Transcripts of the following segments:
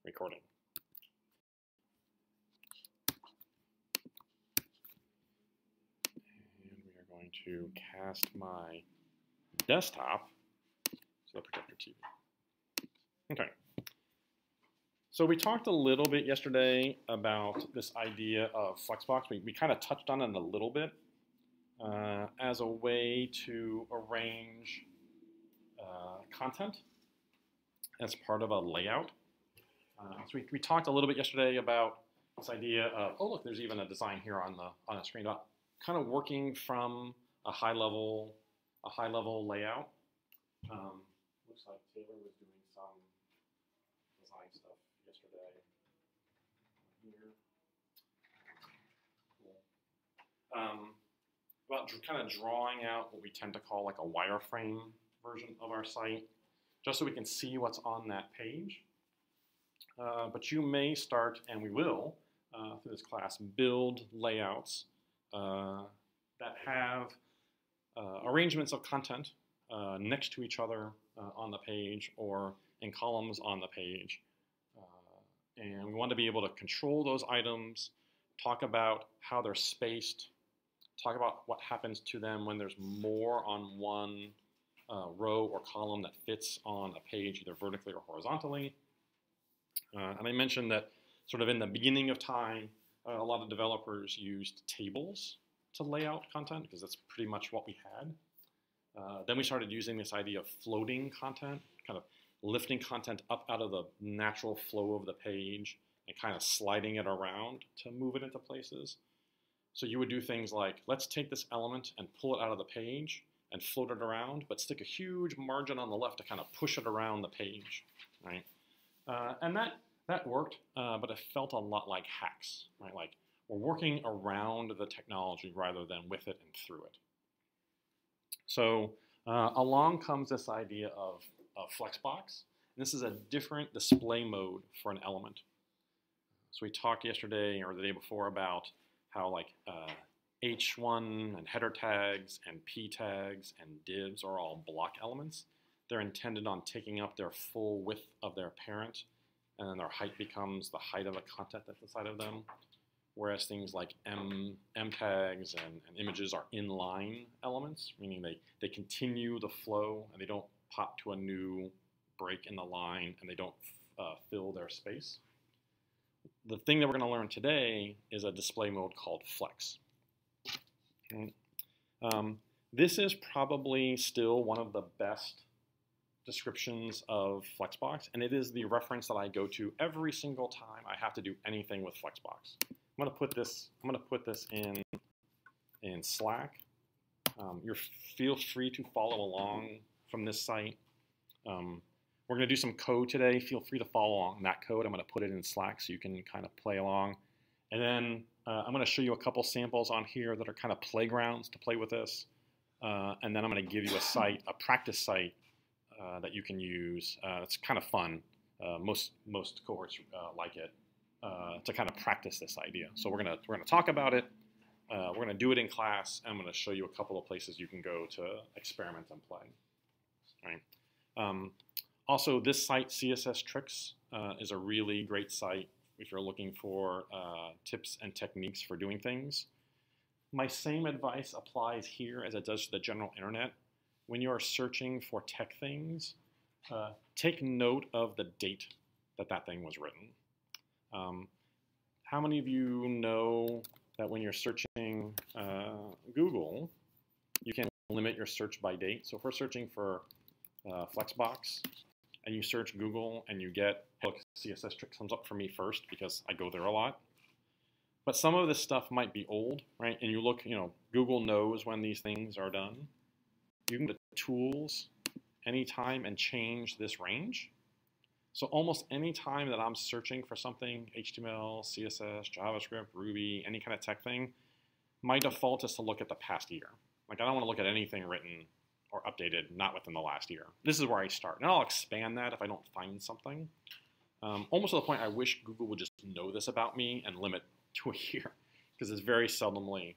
recording. And we are going to cast my desktop to the projector TV. Okay. So we talked a little bit yesterday about this idea of Flexbox. We kind of touched on it a little bit as a way to arrange content as part of a layout. So we talked a little bit yesterday about this idea of, oh look, there's even a design here on the screen about kind of working from a high level layout. Looks like Taylor was doing some design stuff yesterday. Here. Cool. About kind of drawing out what we tend to call like a wireframe version of our site, just so we can see what's on that page. But you may start, and we will, through this class, build layouts that have arrangements of content next to each other on the page or in columns on the page. And we want to be able to control those items, talk about how they're spaced, talk about what happens to them when there's more on one row or column that fits on a page, either vertically or horizontally. And I mentioned that sort of in the beginning of time, a lot of developers used tables to lay out content because that's pretty much what we had. Then we started using this idea of floating content, kind of lifting content up out of the natural flow of the page and kind of sliding it around to move it into places. So you would do things like, let's take this element and pull it out of the page and float it around, but stick a huge margin on the left to kind of push it around the page, right? And that worked, but it felt a lot like hacks, right? Like we're working around the technology rather than with it and through it. So along comes this idea of Flexbox. And this is a different display mode for an element. So we talked yesterday or the day before about how like H1 and header tags and P tags and divs are all block elements. They're intended on taking up their full width of their parent, and then their height becomes the height of the content that's inside of them. Whereas things like M tags and images are inline elements, meaning they continue the flow and they don't pop to a new break in the line and they don't fill their space. The thing that we're going to learn today is a display mode called Flex. This is probably still one of the best descriptions of Flexbox, and it is the reference that I go to every single time I have to do anything with Flexbox. I'm going to put this in Slack. Feel free to follow along from this site. We're going to do some code today. Feel free to follow along that code. I'm going to put it in Slack so you can kind of play along. And then I'm going to show you a couple samples on here that are kind of playgrounds to play with this. And then I'm going to give you a practice site that you can use. It's kind of fun. Most cohorts like it to kind of practice this idea. So we're gonna talk about it. We're gonna do it in class. And I'm gonna show you a couple of places you can go to experiment and play. All right. Also, this site, CSS Tricks, is a really great site if you're looking for tips and techniques for doing things. My same advice applies here as it does to the general internet. When you are searching for tech things, take note of the date that thing was written. How many of you know that when you're searching Google, you can limit your search by date? So if we're searching for Flexbox and you search Google and you get, look, CSS Tricks comes up for me first because I go there a lot. But some of this stuff might be old, right? And you look, Google knows when these things are done. You can go to Tools anytime and change this range. So almost any time that I'm searching for something, HTML, CSS, JavaScript, Ruby, any kind of tech thing, my default is to look at the past year. Like I don't want to look at anything written or updated not within the last year. This is where I start. And I'll expand that if I don't find something. Almost to the point I wish Google would just know this about me and limit to a year, because it's very seldomly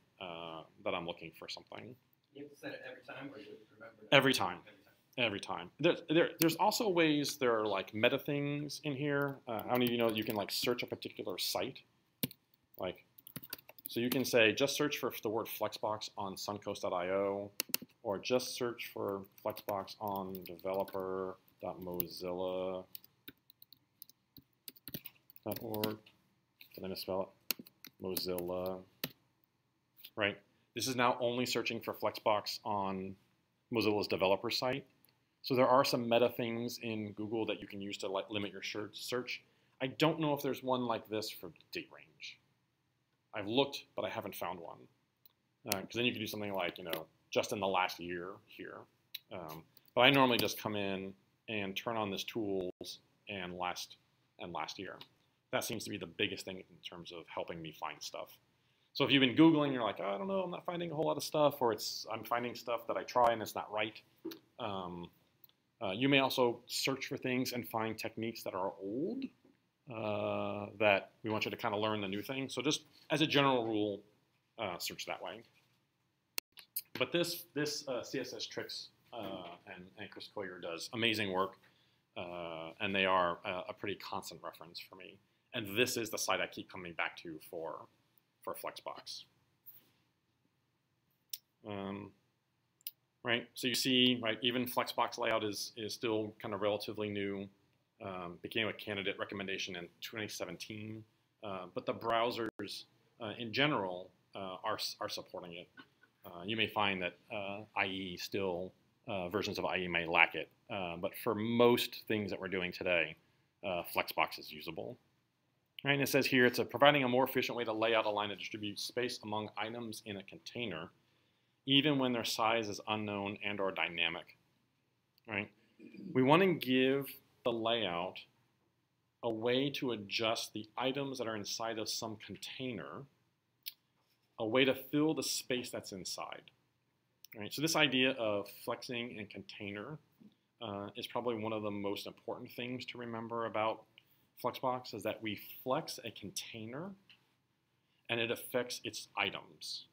that I'm looking for something. You have to set it every time, or you remember? Every time. Every time. There's also ways there are like meta things in here. How many of you know you can like search a particular site? Like, so you can say just search for the word Flexbox on suncoast.io, or just search for Flexbox on developer.mozilla.org. Did I misspell it? Mozilla. Right. This is now only searching for Flexbox on Mozilla's developer site. So there are some meta things in Google that you can use to like limit your search. I don't know if there's one like this for date range. I've looked, but I haven't found one. Because then you could do something like, you know, just in the last year here. But I normally just come in and turn on this tools and last year. That seems to be the biggest thing in terms of helping me find stuff. So if you've been Googling, you're like, oh, I don't know, I'm not finding a whole lot of stuff, or I'm finding stuff that I try and it's not right. You may also search for things and find techniques that are old that we want you to kind of learn the new thing. So just as a general rule, search that way. But this CSS Tricks and Chris Coyer does amazing work, and they are a pretty constant reference for me. And this is the site I keep coming back to for Flexbox. Right, so you see, right, even Flexbox layout is still kind of relatively new. Became a candidate recommendation in 2017, but the browsers in general are supporting it. You may find that IE still, versions of IE may lack it, but for most things that we're doing today, Flexbox is usable. Right, and it says here, it's providing a more efficient way to lay out, align, and distribute space among items in a container, even when their size is unknown and or dynamic. Right, we want to give the layout a way to adjust the items that are inside of some container, a way to fill the space that's inside. Right, so this idea of flexing and container is probably one of the most important things to remember about Flexbox, is that we flex a container and it affects its items.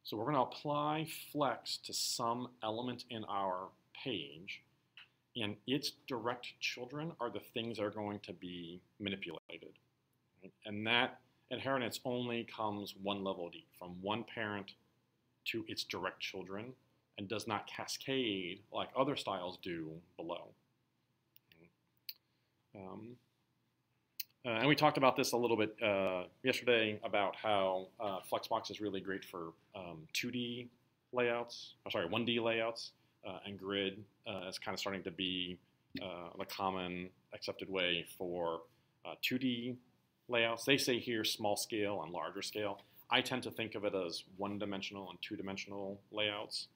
So we're going to apply flex to some element in our page, and its direct children are the things that are going to be manipulated. Right? And that inheritance only comes one level deep, from one parent to its direct children, and does not cascade like other styles do below. And we talked about this a little bit yesterday about how Flexbox is really great for 2D layouts, 1D layouts, and grid is kind of starting to be the common accepted way for 2D layouts. They say here small scale and larger scale. I tend to think of it as one-dimensional and two-dimensional layouts.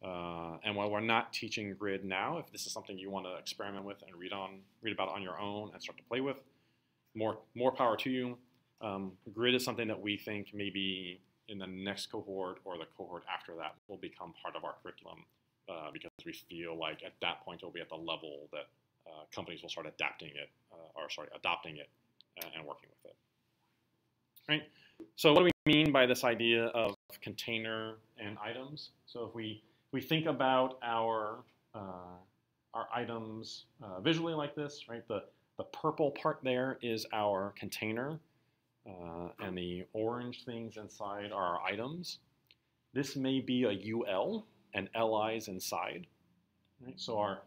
And while we're not teaching grid now, if this is something you want to experiment with and read about on your own and start to play with, more power to you. Grid is something that we think maybe in the next cohort or the cohort after that will become part of our curriculum, because we feel like at that point it'll be at the level that companies will start adopting it and working with it. Right. So what do we mean by this idea of container and items? So if we think about our items visually like this, right? The purple part there is our container, and the orange things inside are our items. This may be a UL and LIs inside. Right? So our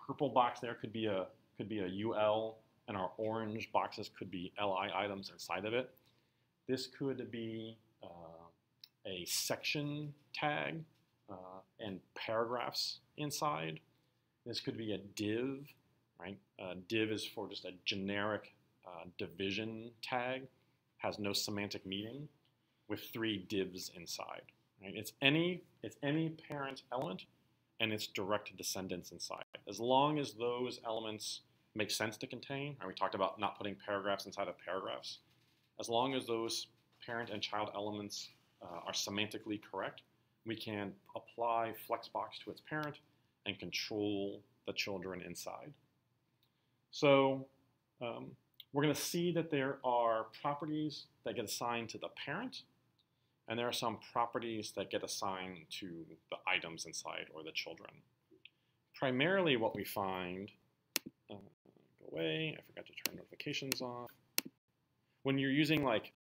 purple box there could be a UL, and our orange boxes could be LI items inside of it. This could be a section tag and paragraphs inside. This could be a div, right? Div is for just a generic division tag, has no semantic meaning, with 3 divs inside. Right? It's any parent element and its direct descendants inside. As long as those elements make sense to contain, and we talked about not putting paragraphs inside of paragraphs, as long as those parent and child elements are semantically correct, we can apply Flexbox to its parent and control the children inside. So we're going to see that there are properties that get assigned to the parent, and there are some properties that get assigned to the items inside or the children. primarily what we find, go away, I forgot to turn notifications off. When you're using like,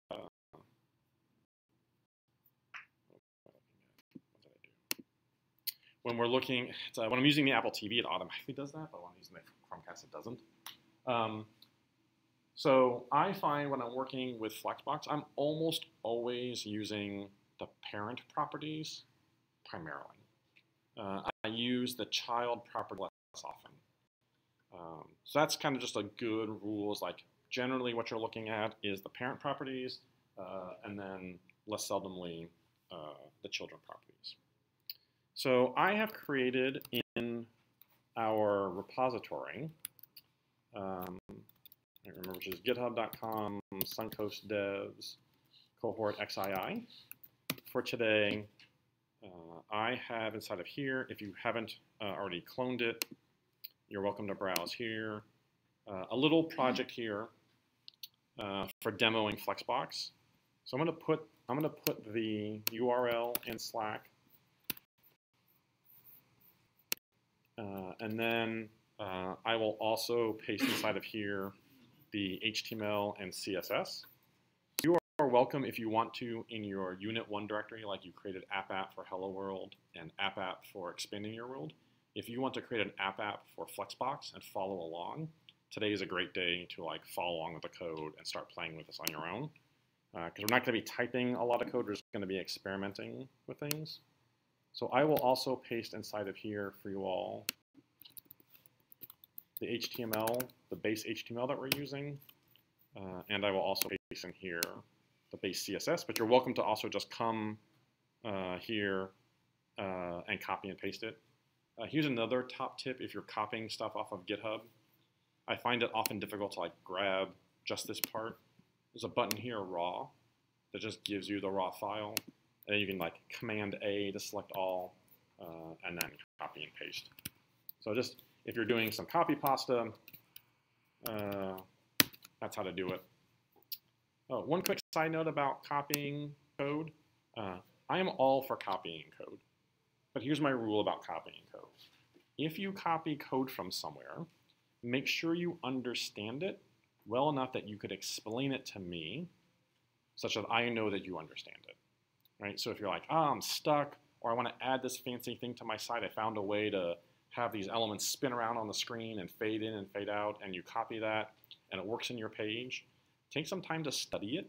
when we're looking, when I'm using the Apple TV, it automatically does that, but when I'm using the Chromecast, it doesn't. So I find when I'm working with Flexbox, I'm almost always using the parent properties primarily. I use the child property less often. So that's kind of just a good rule, is like generally what you're looking at is the parent properties, and then less seldomly the children properties. So I have created in our repository, I remember, which is github.com, Suncoast Devs, Cohort XII. For today, I have inside of here, if you haven't already cloned it, you're welcome to browse here. A little project here for demoing Flexbox. So I'm gonna put the URL in Slack, and then I will also paste inside of here the HTML and CSS. You are welcome, if you want to, in your Unit 1 directory, like you created app for Hello World and app for Expanding Your World. If you want to create an app for Flexbox and follow along, today is a great day to like follow along with the code and start playing with this on your own. Because we're not going to be typing a lot of code, we're just going to be experimenting with things. So I will also paste inside of here for you all the HTML, the base HTML that we're using, and I will also paste in here the base CSS, but you're welcome to also just come here and copy and paste it. Here's another top tip if you're copying stuff off of GitHub. I find it often difficult to like grab just this part. There's a button here, raw, that just gives you the raw file, and then you can like Command A to select all, and then copy and paste. So just, if you're doing some copy pasta, that's how to do it. Oh, one quick side note about copying code. I am all for copying code, but here's my rule about copying code. If you copy code from somewhere, make sure you understand it well enough that you could explain it to me, such that I know that you understand it, right? So if you're like, I'm stuck, or I want to add this fancy thing to my site, I found a way to have these elements spin around on the screen and fade in and fade out, and you copy that, and it works in your page, take some time to study it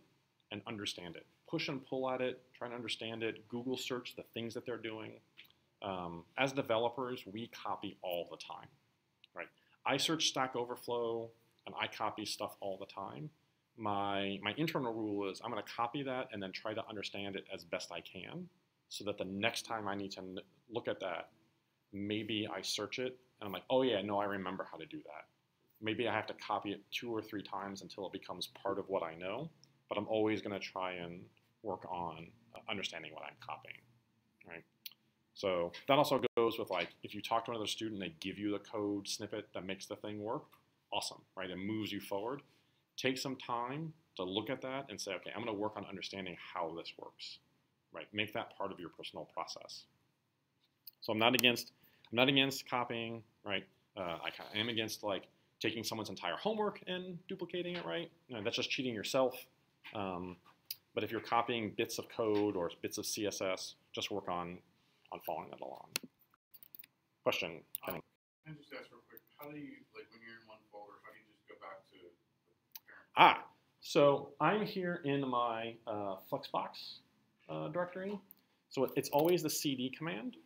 and understand it. Push and pull at it, try and understand it, Google search the things that they're doing. As developers, we copy all the time, right? I search Stack Overflow, and I copy stuff all the time. My internal rule is I'm going to copy that and then try to understand it as best I can, so that the next time I need to look at that, maybe I search it, and I'm like, oh yeah, no, I remember how to do that. Maybe I have to copy it 2 or 3 times until it becomes part of what I know, but I'm always going to try and work on understanding what I'm copying, right? So that also goes with like, if you talk to another student, they give you the code snippet that makes the thing work, awesome, right? It moves you forward. Take some time to look at that and say, okay, I'm going to work on understanding how this works, right? Make that part of your personal process. So I'm not against copying, right? I am against like taking someone's entire homework and duplicating it, right? You know, that's just cheating yourself. But if you're copying bits of code or bits of CSS, just work on following that along. Question? Can I just ask real quick, how do you, like when you're in one folder, how do you just go back to the parent? So I'm here in my Flexbox directory. So it's always the CD command.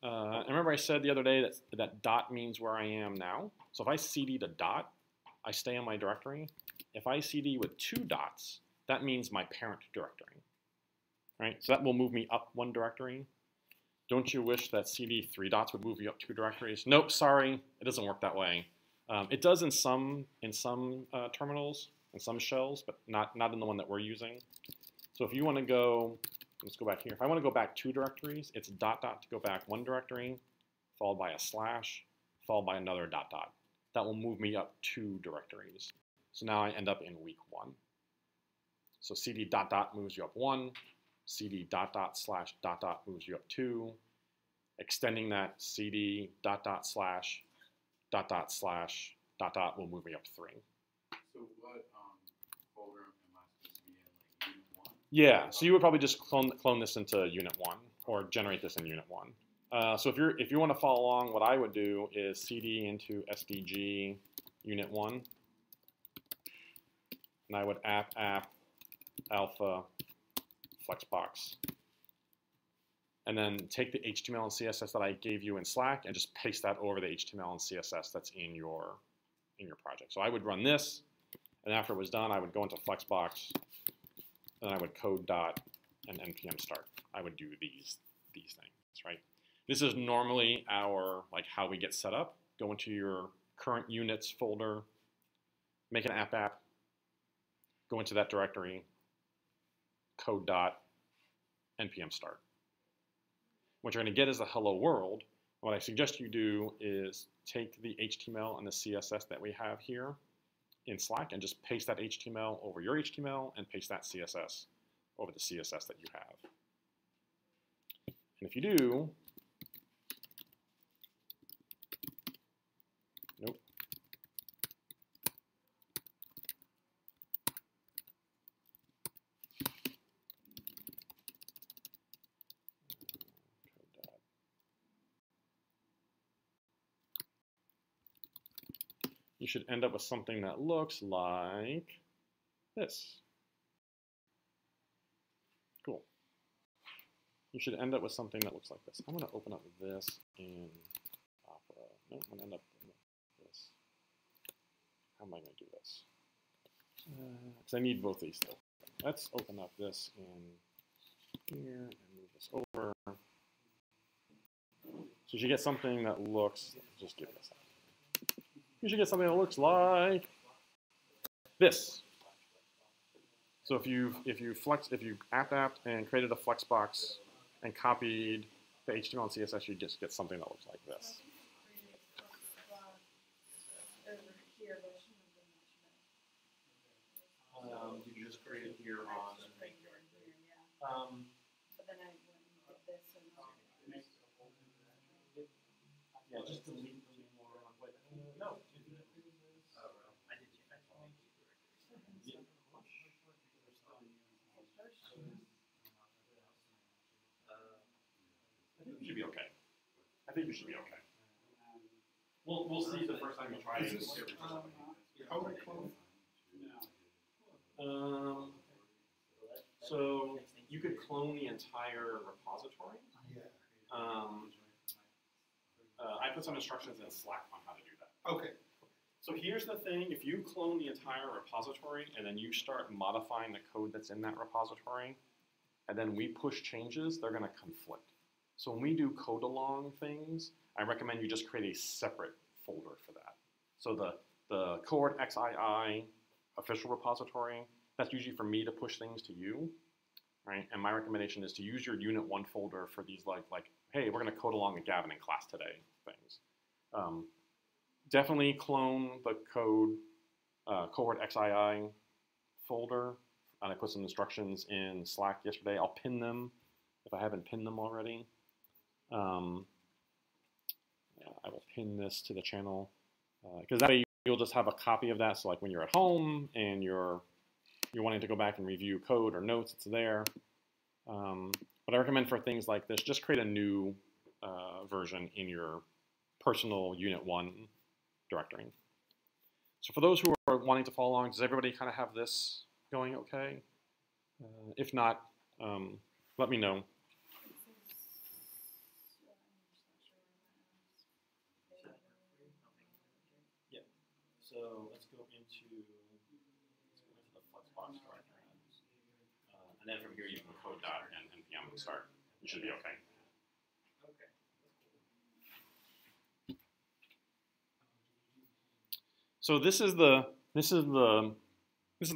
I remember I said the other day that dot means where I am now. So if I CD to dot, I stay in my directory. If I CD with 2 dots, that means my parent directory, right? So that will move me up 1 directory. Don't you wish that CD 3 dots would move you up 2 directories? Nope, sorry, it doesn't work that way. It does in some terminals, in some shells, but not in the one that we're using. So if you want to go, let's go back here. If I want to go back 2 directories, it's dot dot to go back 1 directory, followed by a slash, followed by another dot dot. That will move me up 2 directories. So now I end up in week 1. So CD dot dot moves you up 1, CD dot dot slash dot dot moves you up 2, extending that cd dot dot slash dot dot slash dot dot will move me up 3. So what folder am I supposed to be in, like unit 1? Yeah, so you would probably just clone this into unit 1 or generate this in unit 1. So if you want to follow along, what I would do is cd into sdg unit 1, and I would app alpha flexbox, and then take the HTML and CSS that I gave you in Slack and just paste that over the HTML and CSS that's in your project. So I would run this, and after it was done, I would go into Flexbox, and I would code dot and npm start. I would do these things, right? This is normally our how we get set up. Go into your current units folder, make an app, go into that directory, code dot npm start. What you're going to get is a hello world. What I suggest you do is take the HTML and the CSS that we have here in Slack and just paste that HTML over your HTML and paste that CSS over the CSS that you have. And if you do, nope. You should end up with something that looks like this. Cool. You should end up with something that looks like this. I'm going to open up this in Opera. No, I'm going to end up with this. How am I going to do this? Because I need both these things. Let's open up this in here and move this over. So you should get something that looks, just give it a second. You should get something that looks like this. So if you apped and created a Flexbox and copied the HTML and CSS, you just get something that looks like this. You just create it here on. But then I went and did this and Yeah, just delete more. No. I did. I think you should be okay. I think you should be okay. We'll see the first time you try it. So you could clone the entire repository. I put some instructions in Slack on how to do that. Okay. So here's the thing, if you clone the entire repository and then you start modifying the code that's in that repository, and then we push changes, they're going to conflict. So when we do code along things, I recommend you just create a separate folder for that. So the Cohort XII official repository, that's usually for me to push things to you, right? And my recommendation is to use your unit 1 folder for these like hey, we're going to code along a Gavin in class today things. Definitely clone the code Cohort XII folder. And I put some instructions in Slack yesterday. I'll pin them if I haven't pinned them already. Yeah, I will pin this to the channel because that way you'll just have a copy of that. So like when you're at home and you're wanting to go back and review code or notes, it's there. But I recommend for things like this, just create a new version in your personal Unit 1 directory. So for those who are wanting to follow along, does everybody kind of have this going okay? If not, let me know. Yeah. So let's go into the Flexbox directory. And then from here you can code dot and npm and start. You should be okay. Okay. So this is the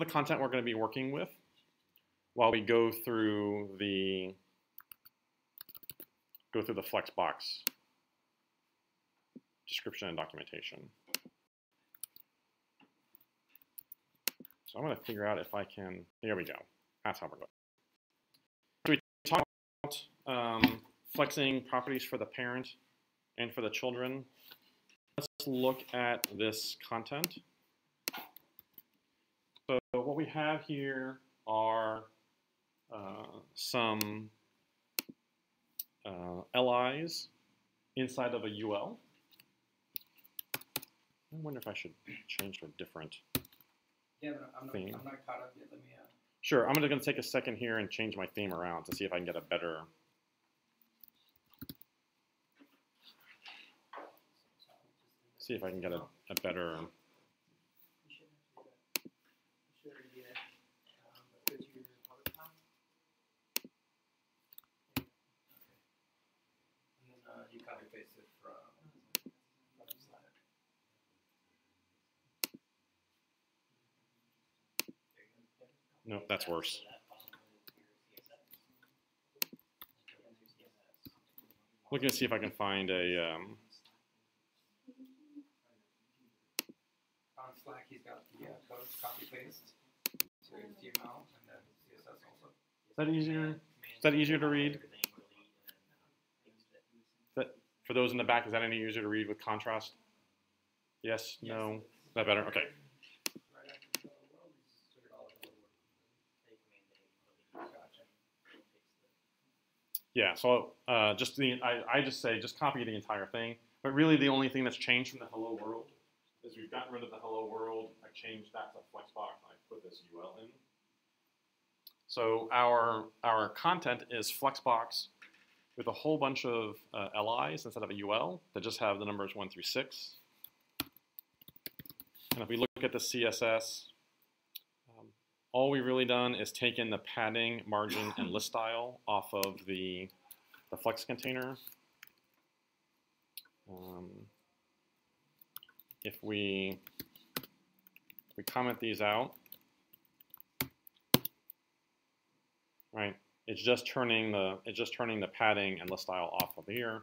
content we're going to be working with while we go through the Flexbox description and documentation. So I'm going to figure out if I can. Here we go. That's how we're going. So we talked about flexing properties for the parent and for the children. Let's look at this content. So what we have here are some LIs inside of a UL. I wonder if I should change to a different Yeah, but theme. I'm not caught up yet. Let me. Sure, I'm going to take a second here and change my theme around to see if I can get a better. See if I can get a better. You should have to do that. You should already be there. Go to your public file. Okay. And then you copy paste it from Slack. No, that's worse. Looking to see if I can find a. On Slack, he's got the code copy paste to HTML and then CSS also. Is that easier? Is that easier to read? That for those in the back, is that any easier to read with contrast? Yes. No. Is that better? Okay. Right after the hello world, we just took it all over the world. Gotcha. Yeah. So I just say just copy the entire thing. But really, the only thing that's changed from the hello world is we've gotten rid of the hello world. I changed that to Flexbox and I put this UL in. So our content is Flexbox with a whole bunch of LIs instead of a UL that just have the numbers 1 through 6. And if we look at the CSS, all we've really done is taken the padding, margin, and list style off of the Flex container. If we comment these out, right? It's just turning the padding and list style off of here,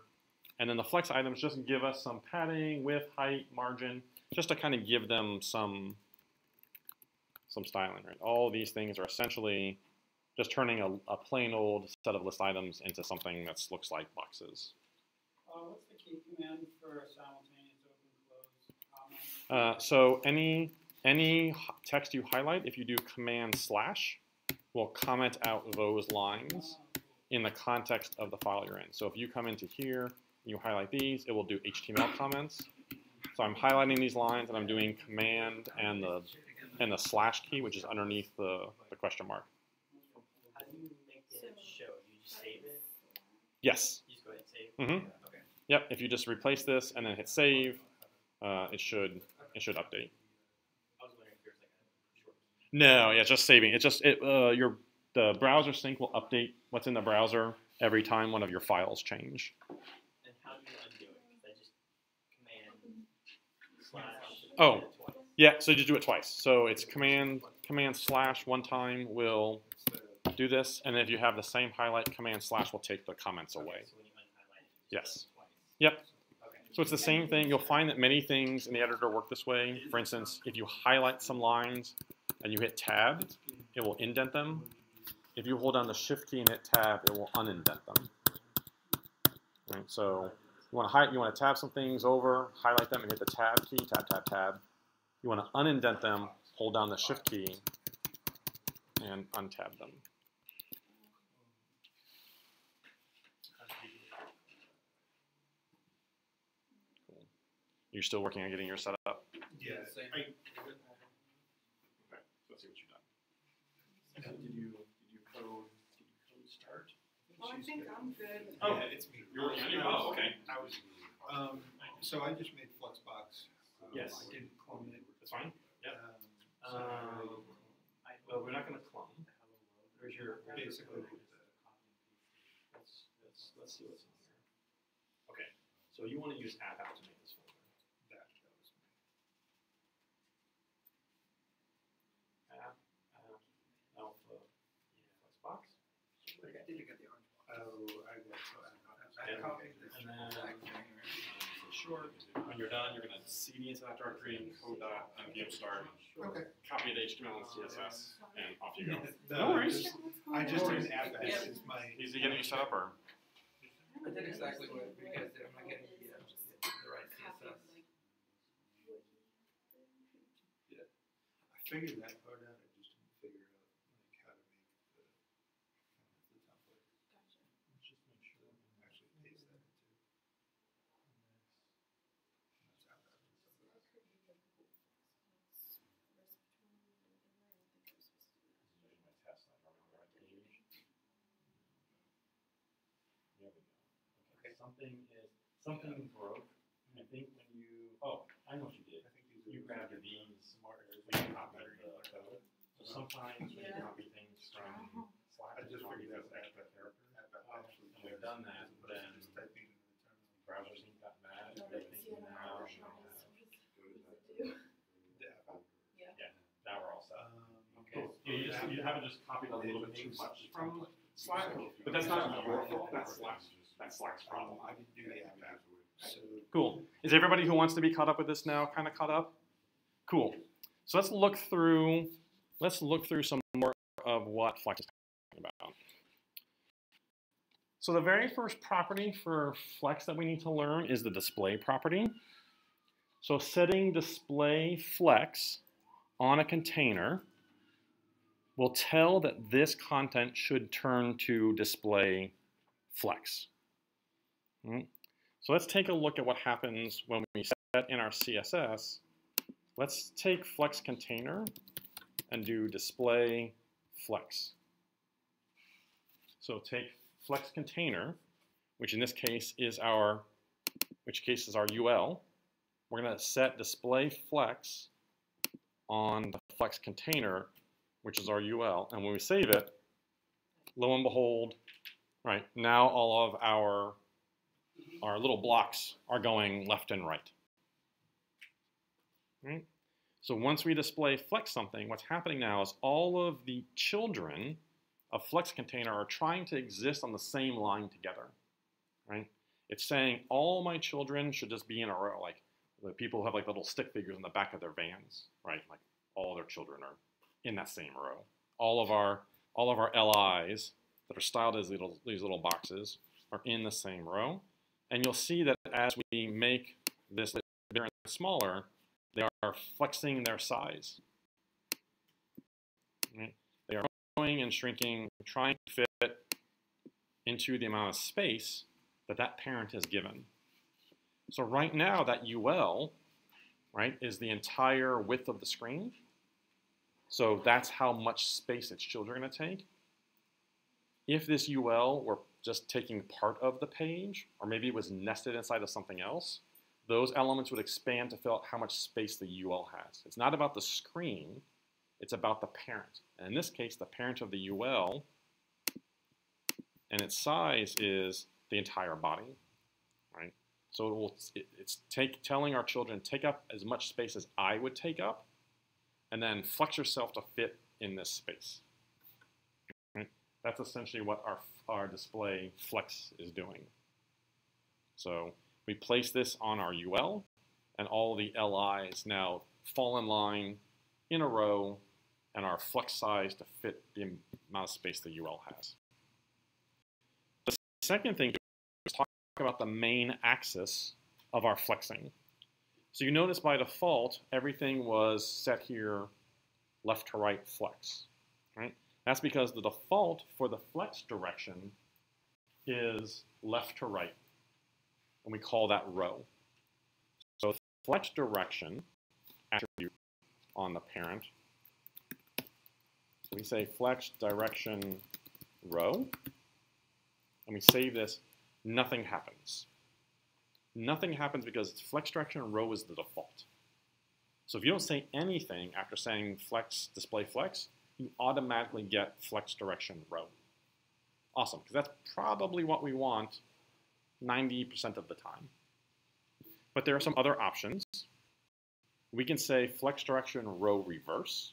and then the flex items just give us some padding, width, height, margin, just to kind of give them some styling, right? All these things are essentially just turning a plain old set of list items into something that looks like boxes. What's the key command for simultaneous open close comment? So any text you highlight, if you do command / will comment out those lines in the context of the file you're in. So if you come into here and you highlight these, it will do HTML comments. So I'm highlighting these lines and I'm doing command and the / key, which is underneath the question mark. How do you make it show? You just save it? Yes. You just go ahead and save? Mm-hmm. Okay. Yep. If you just replace this and then hit save, it should update. I was wondering if there's like a short. No, yeah, just saving. The browser sync will update what's in the browser every time one of your files change. And how do you undo it? Because I just command / Oh. did it twice. Yeah, so you just do it twice. So it's command / one time will do this, and then if you have the same highlight, command / will take the comments away. Okay, so when you unhighlight it, you just Yes. do it twice. Yep. Okay. So it's the same thing. You'll find that many things in the editor work this way. For instance, if you highlight some lines and you hit tab, it will indent them. If you hold down the shift key and hit tab, it will unindent them. Right? So you want to tab some things over, highlight them and hit the tab key, tab. You want to unindent them, hold down the shift key and untab them. Cool. You're still working on getting your setup? Yeah. Okay, let's see what you've done. Did you code start? Oh, I think I'm good. Oh, Yeah, it's me. You're working on it? Oh, okay. I was, so I just made Flexbox. Yes. I didn't clone it. That's fine. Yep. Well, we're not going to clone. There's your Basically. Let's see what's in here. Okay, so you want to use app out to make this folder. That was me. App, alpha, Flexbox. I did get the orange box. Oh, I got so And- I copied this. and then- Exact thing, right? Short. When you're done, you're going to cd into that directory, code.npm start, Okay. copy the HTML and CSS, and off you go. No No worries. I just didn't add that. It's my. Easy getting you set up, or? I did exactly what you guys did. I'm not getting the right CSS. Yeah. I figured that part out. I just didn't figure out like how to make the template. Let's just make sure we can actually paste that into. That's how that is. My test, I don't remember the right page. There we go. Okay, something broke. I think when you, I know what you did. I think You grabbed these smarter. when you copied the code. So sometimes when you copy things from Slack, I just copy figured those out extra characters. actually. And we've done that, But then just typing into the terminal. browsers ain't got mad. They're thinking now, now we're all set. Okay. Yeah, you haven't just copied a little bit too much from Slack, but that's not your fault. That's Slack's problem. I didn't do the app afterwards. So Cool. Is everybody who wants to be caught up with this now kind of caught up? Cool. So let's look through some more of what Flex is talking about. So the very first property for Flex that we need to learn is the display property. So setting display Flex on a container will tell that this content should turn to display Flex. So let's take a look at what happens when we set in our CSS. Let's take Flex container and do display Flex. So take Flex container, which in this case is our UL. We're going to set display Flex on the Flex container, which is our UL. And when we save it, lo and behold, right, now all of our little blocks are going left and right. Right? So once we display Flex something, what's happening now is all of the children of Flex container are trying to exist on the same line together. Right? It's saying all my children should just be in a row, like the people who have like little stick figures in the back of their vans, right? Like all their children are in that same row. All of our LIs that are styled as these little boxes are in the same row. And you'll see that as we make this bigger and smaller, they are flexing their size. Right? They are growing and shrinking, trying to fit into the amount of space that that parent has given. So right now, that UL, right, is the entire width of the screen. So that's how much space its children are going to take. If this UL were just taking part of the page, or maybe it was nested inside of something else, those elements would expand to fill out how much space the UL has. It's not about the screen, it's about the parent. And in this case, the parent of the UL, and its size is the entire body, right? So it's telling our children, take up as much space as I would take up, and then flex yourself to fit in this space. Right? That's essentially what our display Flex is doing. So we place this on our UL, and all the LIs now fall in line in a row, and are flex size to fit the amount of space the UL has. The second thing is talk about the main axis of our flexing. So you notice by default, everything was set here left to right flex, right? That's because the default for the flex direction is left to right, and we call that row. So flex direction attribute on the parent, so we say flex direction row, and we save this, nothing happens. Nothing happens because flex direction row is the default. So if you don't say anything after saying flex, display flex, you automatically get flex direction row. Awesome, because that's probably what we want 90% of the time. But there are some other options. We can say flex direction row reverse.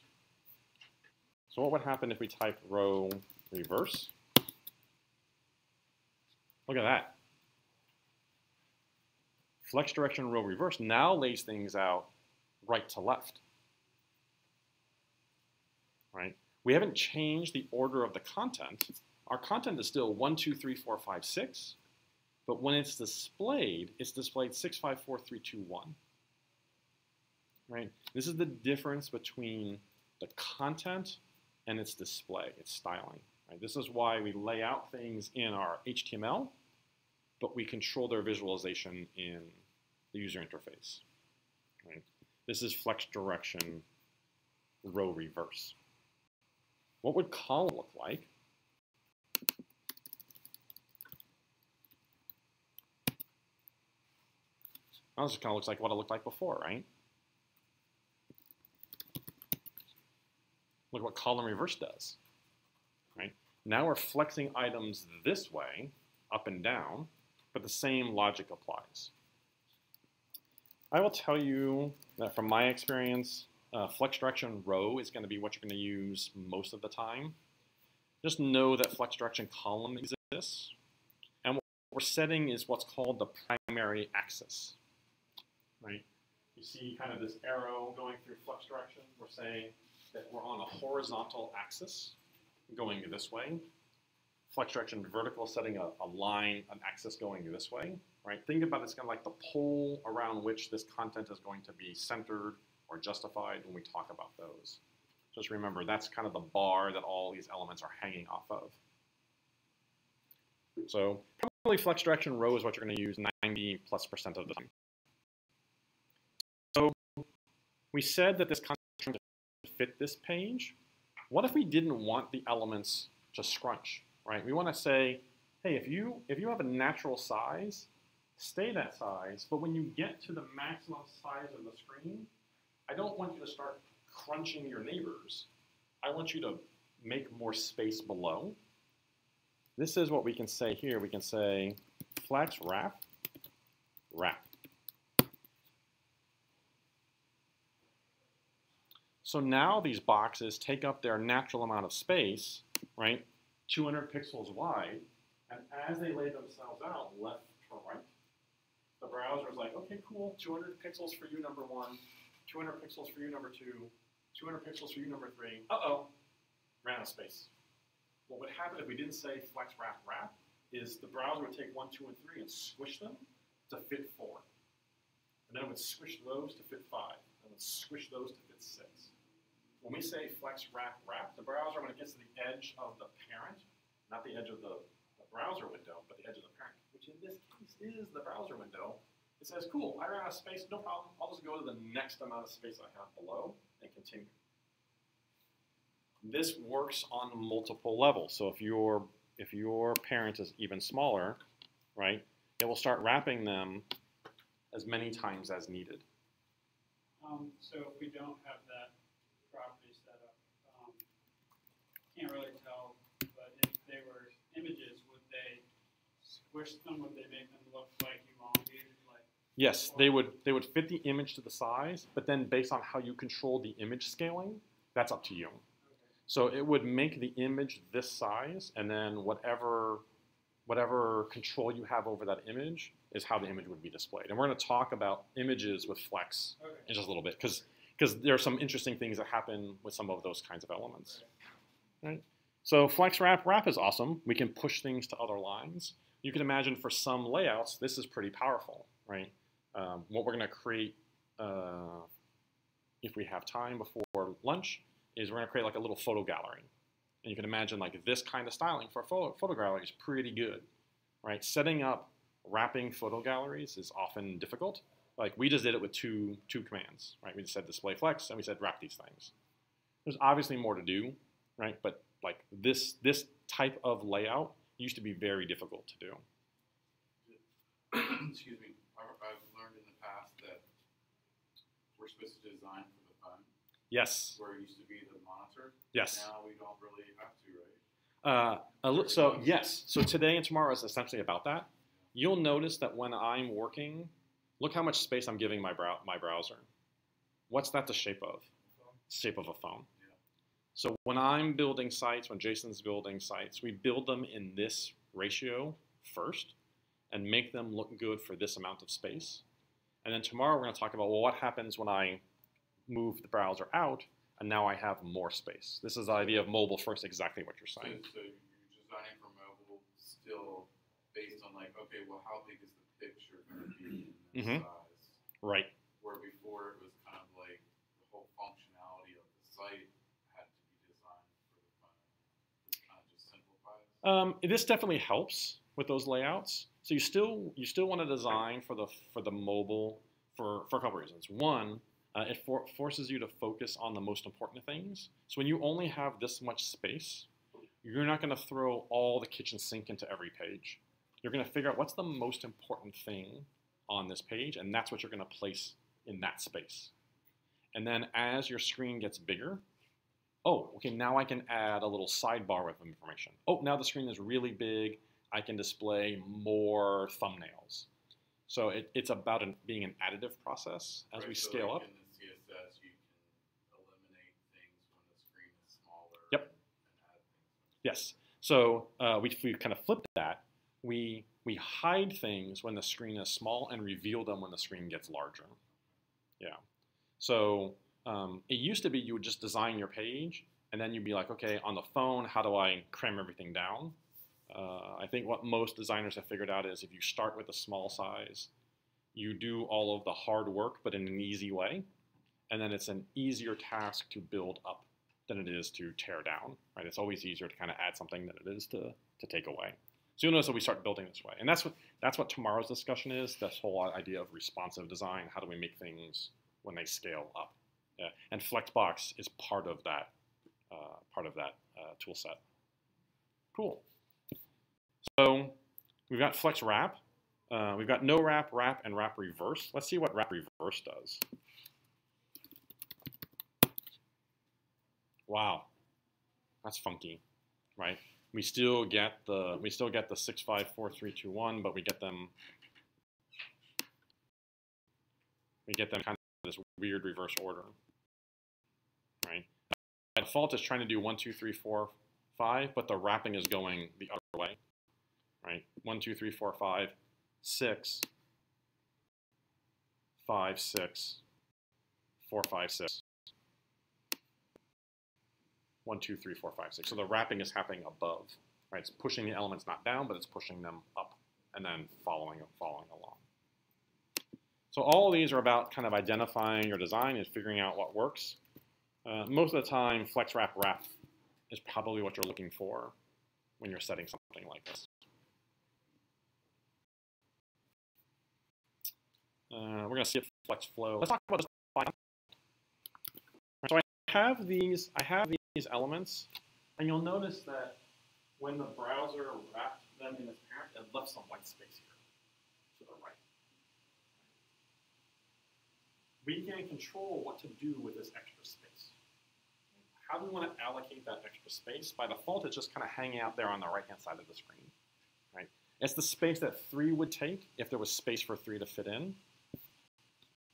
So what would happen if we type row reverse? Look at that. Flex direction row reverse now lays things out right to left. Right? We haven't changed the order of the content. Our content is still 1, 2, 3, 4, 5, 6. But when it's displayed 654321. Right? This is the difference between the content and its display, its styling. Right? This is why we lay out things in our HTML, but we control their visualization in the user interface. Right? This is flex direction row reverse. What would column look like? Well, this kind of looks like what it looked like before, right? Look what column reverse does, right? Now we're flexing items this way, up and down, but the same logic applies. I will tell you that from my experience, flex direction row is going to be what you're going to use most of the time. Just know that flex direction column exists, and what we're setting is what's called the primary axis, right? You see kind of this arrow going through flex direction. We're saying that we're on a horizontal axis going this way. Flex direction vertical, setting a line, an axis going this way, right? Think about it as kind of like the pole around which this content is going to be centered or justified when we talk about those. Just remember, that's kind of the bar that all these elements are hanging off of. So probably flex direction row is what you're going to use 90+% of the time. So we said that this content fit this page. What if we didn't want the elements to scrunch, right? We want to say, hey, if you have a natural size, stay that size, but when you get to the maximum size of the screen, I don't want you to start crunching your neighbors. I want you to make more space below. This is what we can say here. We can say flex wrap, wrap. So now these boxes take up their natural amount of space, right? 200 pixels wide, and as they lay themselves out left to right, the browser is like, okay, cool, 200 pixels for you, number one, 200 pixels for you, number two, 200 pixels for you, number three. Uh-oh, ran out of space. What would happen if we didn't say flex wrap wrap is the browser would take 1, 2, and 3 and squish them to fit 4. And then it would squish those to fit 5, and it would squish those to fit 6. When we say flex wrap wrap, the browser, when it gets to the edge of the parent, not the edge of the browser window, but the edge of the parent, which in this case is the browser window, it says, cool, I ran out of space, no problem. I'll just go to the next amount of space I have below and continue. This works on multiple levels. So if your parent is even smaller, right, it will start wrapping them as many times as needed. So if we don't have that property set up, can't really tell, but if they were images, would they squish them? Would they make them look like elongated? Like yes, they would fit the image to the size, but then based on how you control the image scaling, that's up to you. So it would make the image this size, and then whatever control you have over that image is how the image would be displayed. And we're going to talk about images with Flex in just a little bit, because there are some interesting things that happen with some of those kinds of elements. Right? So Flex wrap is awesome. We can push things to other lines. You can imagine for some layouts, this is pretty powerful, right? What we're going to create, if we have time before lunch, is we're going to create like a little photo gallery. And you can imagine like this kind of styling for a photo gallery is pretty good, right? Setting up wrapping photo galleries is often difficult. Like we just did it with two commands, right? We just said display flex and we said wrap these things. There's obviously more to do, right? But like this type of layout used to be very difficult to do. Excuse me. I've learned in the past that we're supposed to design for the phone. Yes. Where it used to be the monitor. Yes. Now we don't really have to, right? So yes. So today and tomorrow is essentially about that. You'll notice that when I'm working, look how much space I'm giving my browser. What's that the shape of? Shape of a phone. Yeah. So when I'm building sites, when Jason's building sites, we build them in this ratio first and make them look good for this amount of space. And then tomorrow we're going to talk about, well, what happens when I move the browser out and now I have more space. This is the idea of mobile first, exactly what you're saying. So you're designing for mobile still based on like, okay, well, how big is the picture going to be in this Mhm. size? Right. Where before it was kind of like the whole functionality of the site had to be designed for the front end. This kind of just simplifies. This definitely helps with those layouts. So you still want to design for the mobile for a couple reasons. One, it forces you to focus on the most important things. So when you only have this much space, you're not going to throw all the kitchen sink into every page. You're going to figure out what's the most important thing on this page, and that's what you're going to place in that space. And then as your screen gets bigger, oh, okay, now I can add a little sidebar with information. Oh, now the screen is really big. I can display more thumbnails. So it's about being an additive process as we scale up. In the CSS, you can eliminate things when the screen is smaller. Yep. And add things. Yes. So we kind of flipped that. We hide things when the screen is small and reveal them when the screen gets larger. Yeah. So it used to be you would just design your page and then you'd be like, okay, on the phone, how do I cram everything down? I think what most designers have figured out is if you start with a small size, you do all of the hard work, but in an easy way. And then it's an easier task to build up than it is to tear down, right? It's always easier to kind of add something than it is to take away. So you'll notice that we start building this way. And that's what tomorrow's discussion is, this whole idea of responsive design. How do we make things when they scale up? And Flexbox is part of that tool set. Cool. So we've got Flex Wrap. We've got no wrap, wrap, and wrap reverse. Let's see what wrap reverse does. Wow, that's funky, right? We still get the 6, 5, 4, 3, 2, 1, but we get them kind of this weird reverse order, right? By default, it's trying to do 1, 2, 3, 4, 5, but the wrapping is going the other way, right? 1, 2, 3, 4, 5, 6, 5, 6, 4, 5, 6. 1, 2, 3, 4, 5, 6. So the wrapping is happening above, right? It's pushing the elements not down, but it's pushing them up and then following along. So all of these are about kind of identifying your design and figuring out what works. Most of the time, Flex Wrap Wrap is probably what you're looking for when you're setting something like this. We're going to see Flex Flow. Let's talk about this. So I have these elements, and you'll notice that when the browser wrapped them in its parent, it left some white space here to the right. We can control what to do with this extra space. How do we want to allocate that extra space? By default, it's just kind of hanging out there on the right-hand side of the screen, right? It's the space that 3 would take if there was space for 3 to fit in.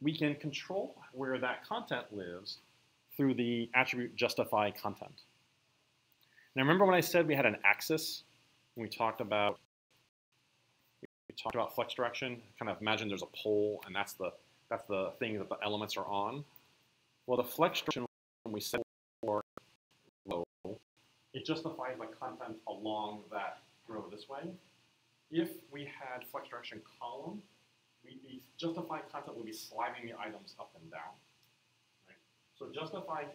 We can control where that content lives through the attribute justify content. Now remember when I said we had an axis when we talked about flex direction? Kind of imagine there's a pole and that's the thing that the elements are on. Well, the flex direction when we set for low, it justifies the content along that row this way. If we had flex direction column, the justified content would be sliding the items up and down. So justified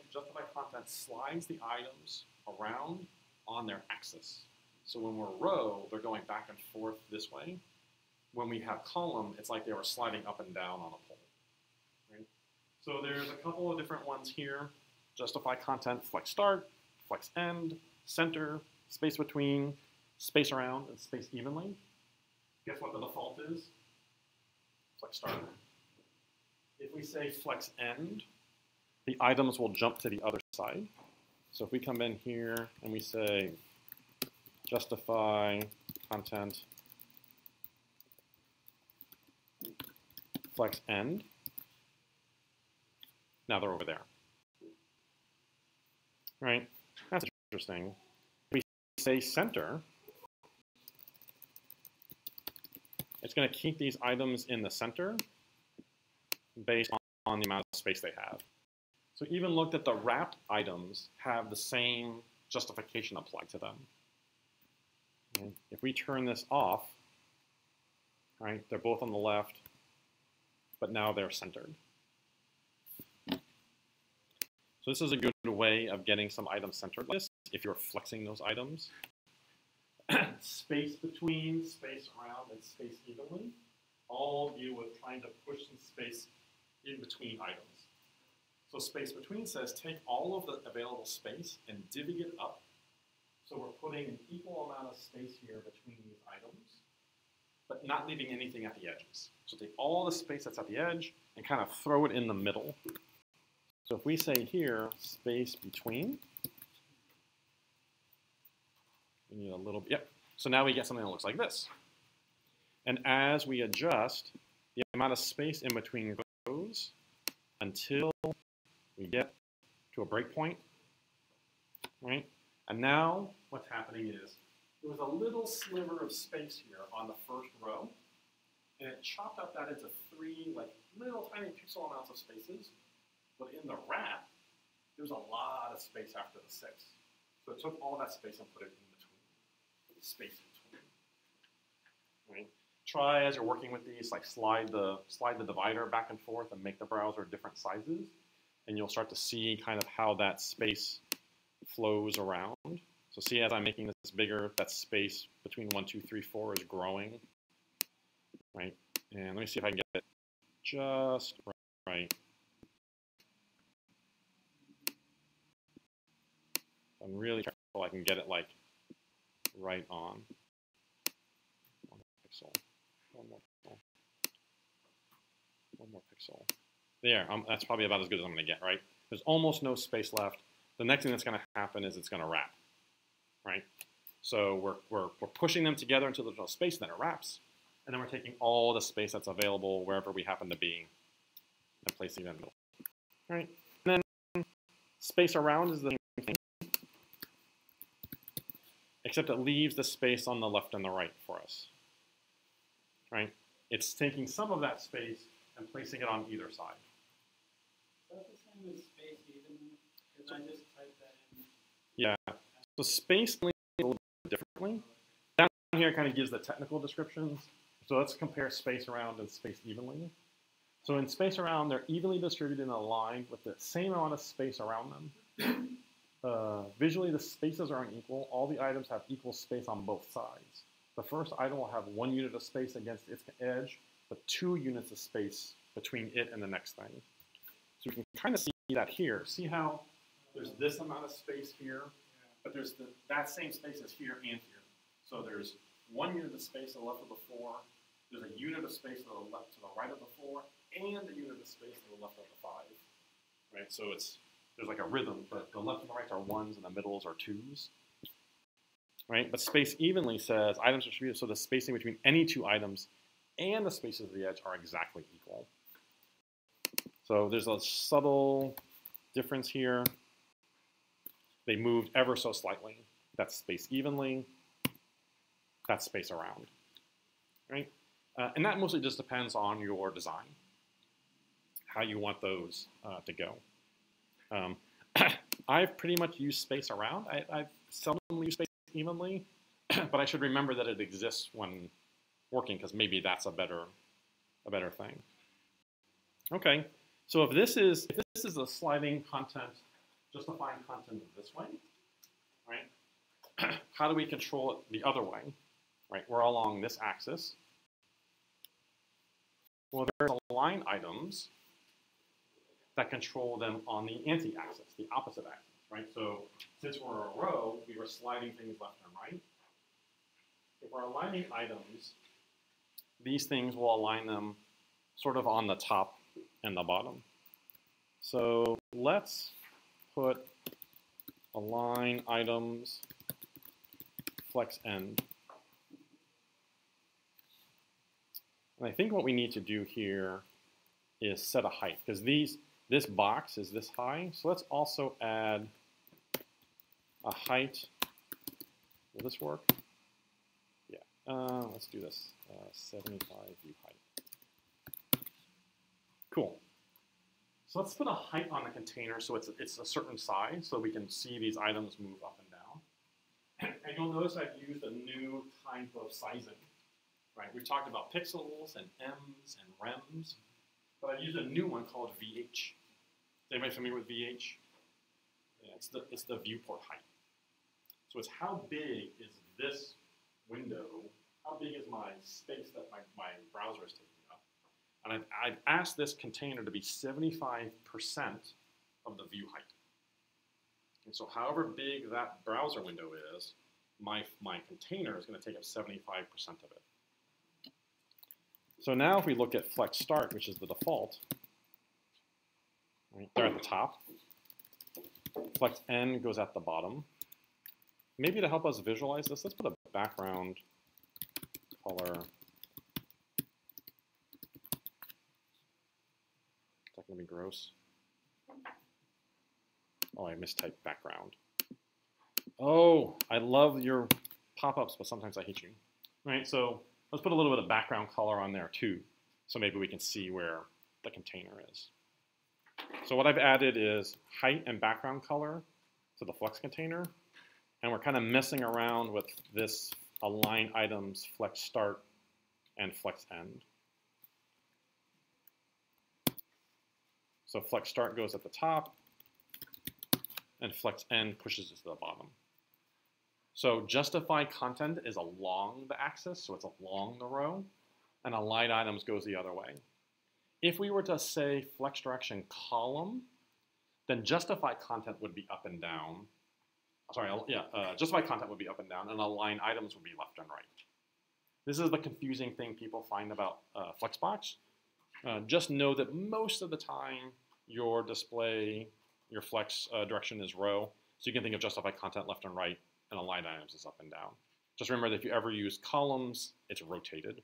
content slides the items around on their axis. So when we're row, they're going back and forth this way. When we have column, it's like they were sliding up and down on a pole. Right? So there's a couple of different ones here. Justify content, flex start, flex end, center, space between, space around, and space evenly. Guess what the default is? Flex start. If we say flex end, the items will jump to the other side. So if we come in here and we say justify content flex end, now they're over there. Right? That's interesting. If we say center, it's going to keep these items in the center based on the amount of space they have. So even looked at the wrapped items have the same justification applied to them. And if we turn this off, right? They're both on the left, but now they're centered. So this is a good way of getting some items centered like this if you're flexing those items. Space between, space around, and space evenly all deal with trying to push some space in between items. So space between says take all of the available space and divvy it up. So we're putting an equal amount of space here between these items, but not leaving anything at the edges. So take all the space that's at the edge and kind of throw it in the middle. So if we say here, space between, we need a little bit, yep. So now we get something that looks like this. And as we adjust, the amount of space in between goes until we get to a breakpoint, right? And now what's happening is there was a little sliver of space here on the first row, and it chopped up that into three like little tiny pixel amounts of spaces. But in the wrap, there was a lot of space after the 6. So it took all that space and put it in between, the space in between. Right? Try as you're working with these, like slide the divider back and forth and make the browser different sizes, and you'll start to see kind of how that space flows around. So see, as I'm making this bigger, that space between 1, 2, 3, 4 is growing, right? And let me see if I can get it just right. I'm really careful I can get it like right on. One more pixel. One more pixel. One more pixel. There, that's probably about as good as I'm going to get, right? There's almost no space left. The next thing that's going to happen is it's going to wrap, right? So we're pushing them together until there's no space, then it wraps. And then we're taking all the space that's available wherever we happen to be and placing it in the middle. All right? And then space around is the same thing, except it leaves the space on the left and the right for us, right? It's taking some of that space and placing it on either side. Is that the same as space evenly? Because I just typed that in. Yeah, so space a little bit differently. Down here kind of gives the technical descriptions. So let's compare space around and space evenly. So in space around, they're evenly distributed and aligned with the same amount of space around them. Visually, the spaces are unequal. All the items have equal space on both sides. The first item will have 1 unit of space against its edge, but 2 units of space between it and the next thing. So we can kind of see that here. See how there's this amount of space here, but there's that same space is here and here. So there's 1 unit of space to the left of the 4. There's a unit of space to the left, to the right of the 4, and a unit of space to the left of the 5. Right. So there's like a rhythm, but the left and the right are 1s and the middles are 2s. Right. But space evenly says items are distributed so the spacing between any 2 items and the spaces of the edge are exactly equal. So there's a subtle difference here. They moved ever so slightly. That's space evenly. That's space around. Right? And that mostly just depends on your design, how you want those to go. I've pretty much used space around. I've seldom used space evenly, but I should remember that it exists when working because maybe that's a better thing. Okay, so if this is a sliding content, justifying content this way, right? How do we control it the other way? Right, we're along this axis. Well, there's align items that control them on the anti-axis, the opposite axis, right? So since we're a row, we were sliding things left and right. If we're aligning items, these things will align them sort of on the top and the bottom. So let's put align items flex end. And I think what we need to do here is set a height, because this box is this high. So let's also add a height. Will this work? Yeah. Let's do this. 75 view height. Cool. So let's put a height on the container so it's a certain size so we can see these items move up and down. And you'll notice I've used a new type of sizing. right? We've talked about pixels and ems and rems, but I've used a new one called VH. Is anybody familiar with VH? Yeah, it's the viewport height. So it's how big is this window, how big is my space that my browser is taking up? And I've asked this container to be 75% of the view height. And so however big that browser window is, my container is going to take up 75% of it. So now if we look at Flex Start, which is the default, right there at the top, Flex N goes at the bottom. Maybe to help us visualize this, let's put a background color. Is that going to be gross? Oh, I mistyped background. Oh, I love your pop-ups, but sometimes I hate you. Right, so let's put a little bit of background color on there too, so maybe we can see where the container is. So what I've added is height and background color to the Flex container, and we're kind of messing around with this align items, Flex Start, and Flex End. So Flex Start goes at the top, and Flex End pushes it to the bottom. So justify content is along the axis, so it's along the row, and align items goes the other way. If we were to say flex direction column, then justify content would be up and down. Sorry, justify content would be up and down, and align items would be left and right. This is the confusing thing people find about Flexbox. Just know that most of the time your display, your flex direction is row, so you can think of justify content left and right, and align items is up and down. Just remember that if you ever use columns, it's rotated.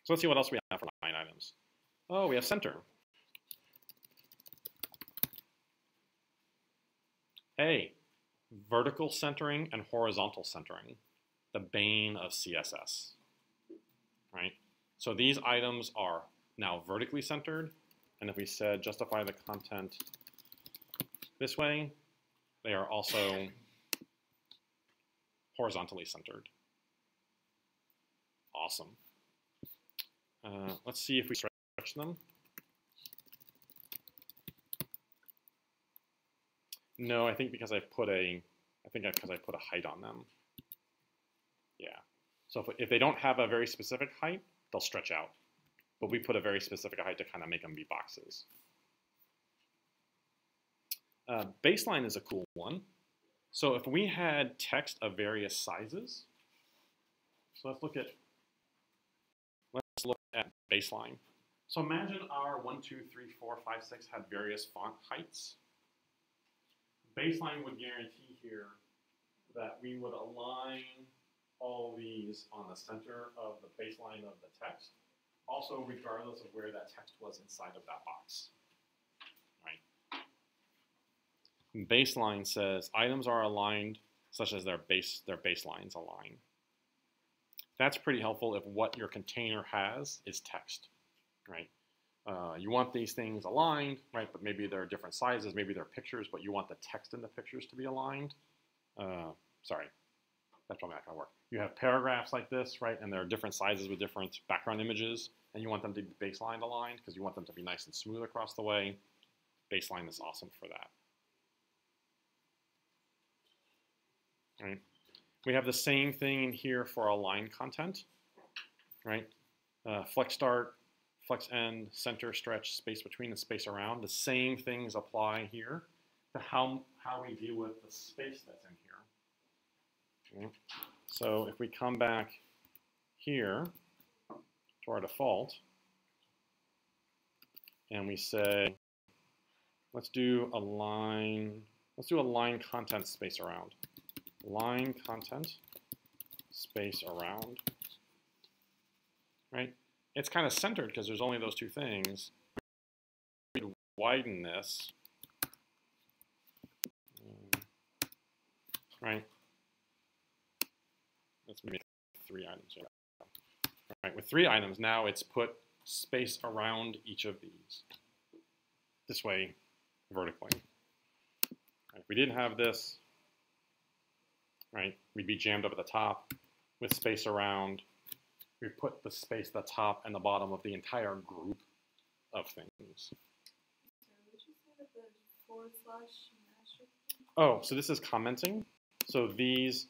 So let's see what else we have for line items. Oh, we have center. Hey, vertical centering and horizontal centering, the bane of CSS, right? So these items are now vertically centered, and if we said justify the content this way, they are also horizontally centered. Awesome. Let's see if we stretch them. No, I think because I put a height on them. Yeah. So if they don't have a very specific height, they'll stretch out. But we put a very specific height to kind of make them be boxes. Baseline is a cool one. So if we had text of various sizes, so let's look at baseline. So imagine our 1, 2, 3, 4, 5, 6 had various font heights. Baseline would guarantee here that we would align all these on the center of the baseline of the text, also regardless of where that text was inside of that box. Right? Baseline says items are aligned such as their baselines align. That's pretty helpful if what your container has is text, right? You want these things aligned, right? But maybe they're different sizes, maybe they're pictures, but you want the text in the pictures to be aligned. Sorry, that's probably not gonna work. You have paragraphs like this, right? And there are different sizes with different background images, and you want them to be baseline aligned because you want them to be nice and smooth across the way. Baseline is awesome for that. Right? We have the same thing in here for align content, right? Flex start, flex end, center, stretch, space between, and space around. The same things apply here to how we deal with the space that's in here. Okay. So if we come back here to our default, and we say, let's do align content space around. Line content space around, right? It's kind of centered because there's only those two things. We widen this, right? Let's make 3 items. Right, with 3 items now, it's put space around each of these. This way, vertically. Right, if we didn't have this, right, we'd be jammed up at the top. with space around. We put the space at the top and the bottom of the entire group of things. Sorry, would you say that the forward slash and asterisk? Oh, so this is commenting. So these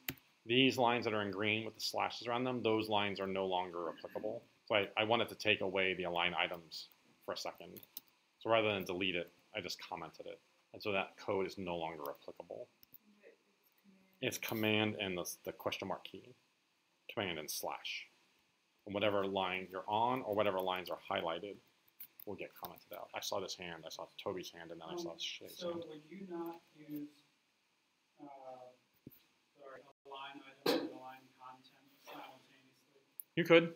lines that are in green with the slashes around them, those lines are no longer applicable. So I wanted to take away the align items for a second. So rather than delete it, I just commented it. And so that code is no longer applicable. It's command and the question mark key. Command and slash. And whatever line you're on or whatever lines are highlighted will get commented out. I saw this hand, I saw Toby's hand, and then I saw Shay's So hand. would you not use, align item and align content simultaneously? You could.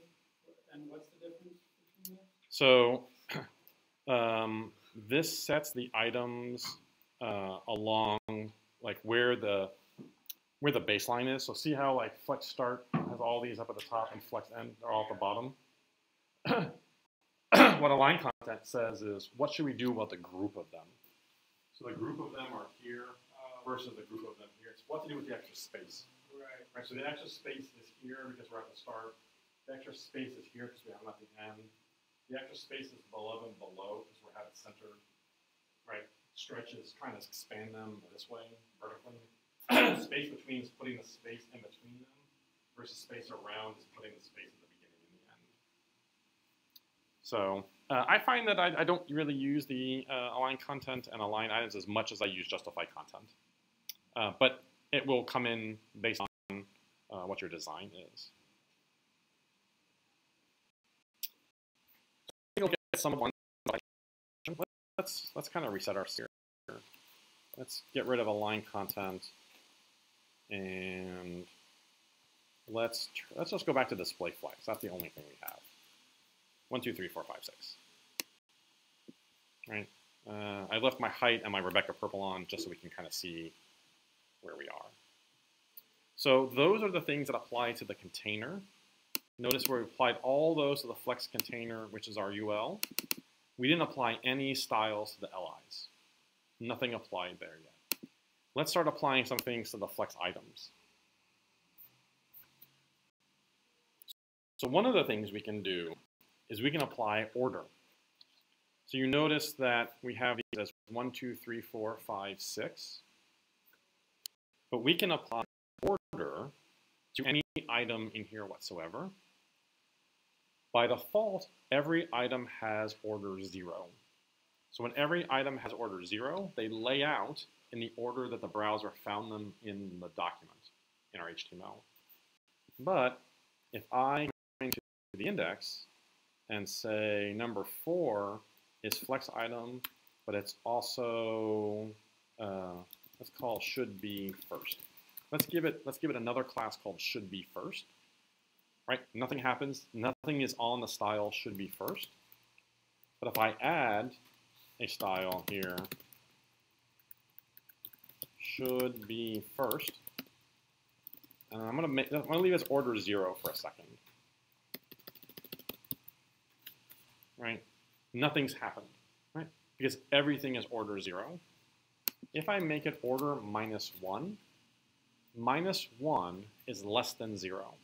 And what's the difference between those? So this sets the items along like where the baseline is. So see how like flex start has all these up at the top and flex end are all at the bottom. What align content says is what should we do about the group of them? So the group of them are here versus the group of them here. It's what to do with the extra space. Right. So the extra space is here because we're at the start. The extra space is here because we have them at the end. The extra space is below and below because we have it centered. Right. Stretch is trying to expand them this way vertically. Space between is putting the space in between them versus space around is putting the space at the beginning and the end. So I find that I don't really use the align content and align items as much as I use justify content. But it will come in based on what your design is. Look at some of one. Let's kind of reset our sphere. Let's get rid of align content. And let's just go back to display flex. That's the only thing we have. 1, 2, 3, 4, 5, 6. Right. I left my height and my Rebecca purple on just so we can kind of see where we are. So those are the things that apply to the container. Notice where we applied all those to the flex container, which is our UL. We didn't apply any styles to the LIs. Nothing applied there yet. Let's start applying some things to the flex items. So one of the things we can do is we can apply order. So you notice that we have these as 1, 2, 3, 4, 5, 6. But we can apply order to any item in here whatsoever. By default, every item has order 0. So when every item has order 0, they lay out in the order that the browser found them in the document, in our HTML. But if I go into the index and say number 4 is flex item, but it's also, let's call should be first. Let's give it another class called should be first. Right? Nothing happens. Nothing is on the style should be first. But if I add a style here, should be first, and I'm gonna leave this order 0 for a second. Right? Nothing's happened. Right? Because everything is order 0. If I make it order -1, -1 is less than 0.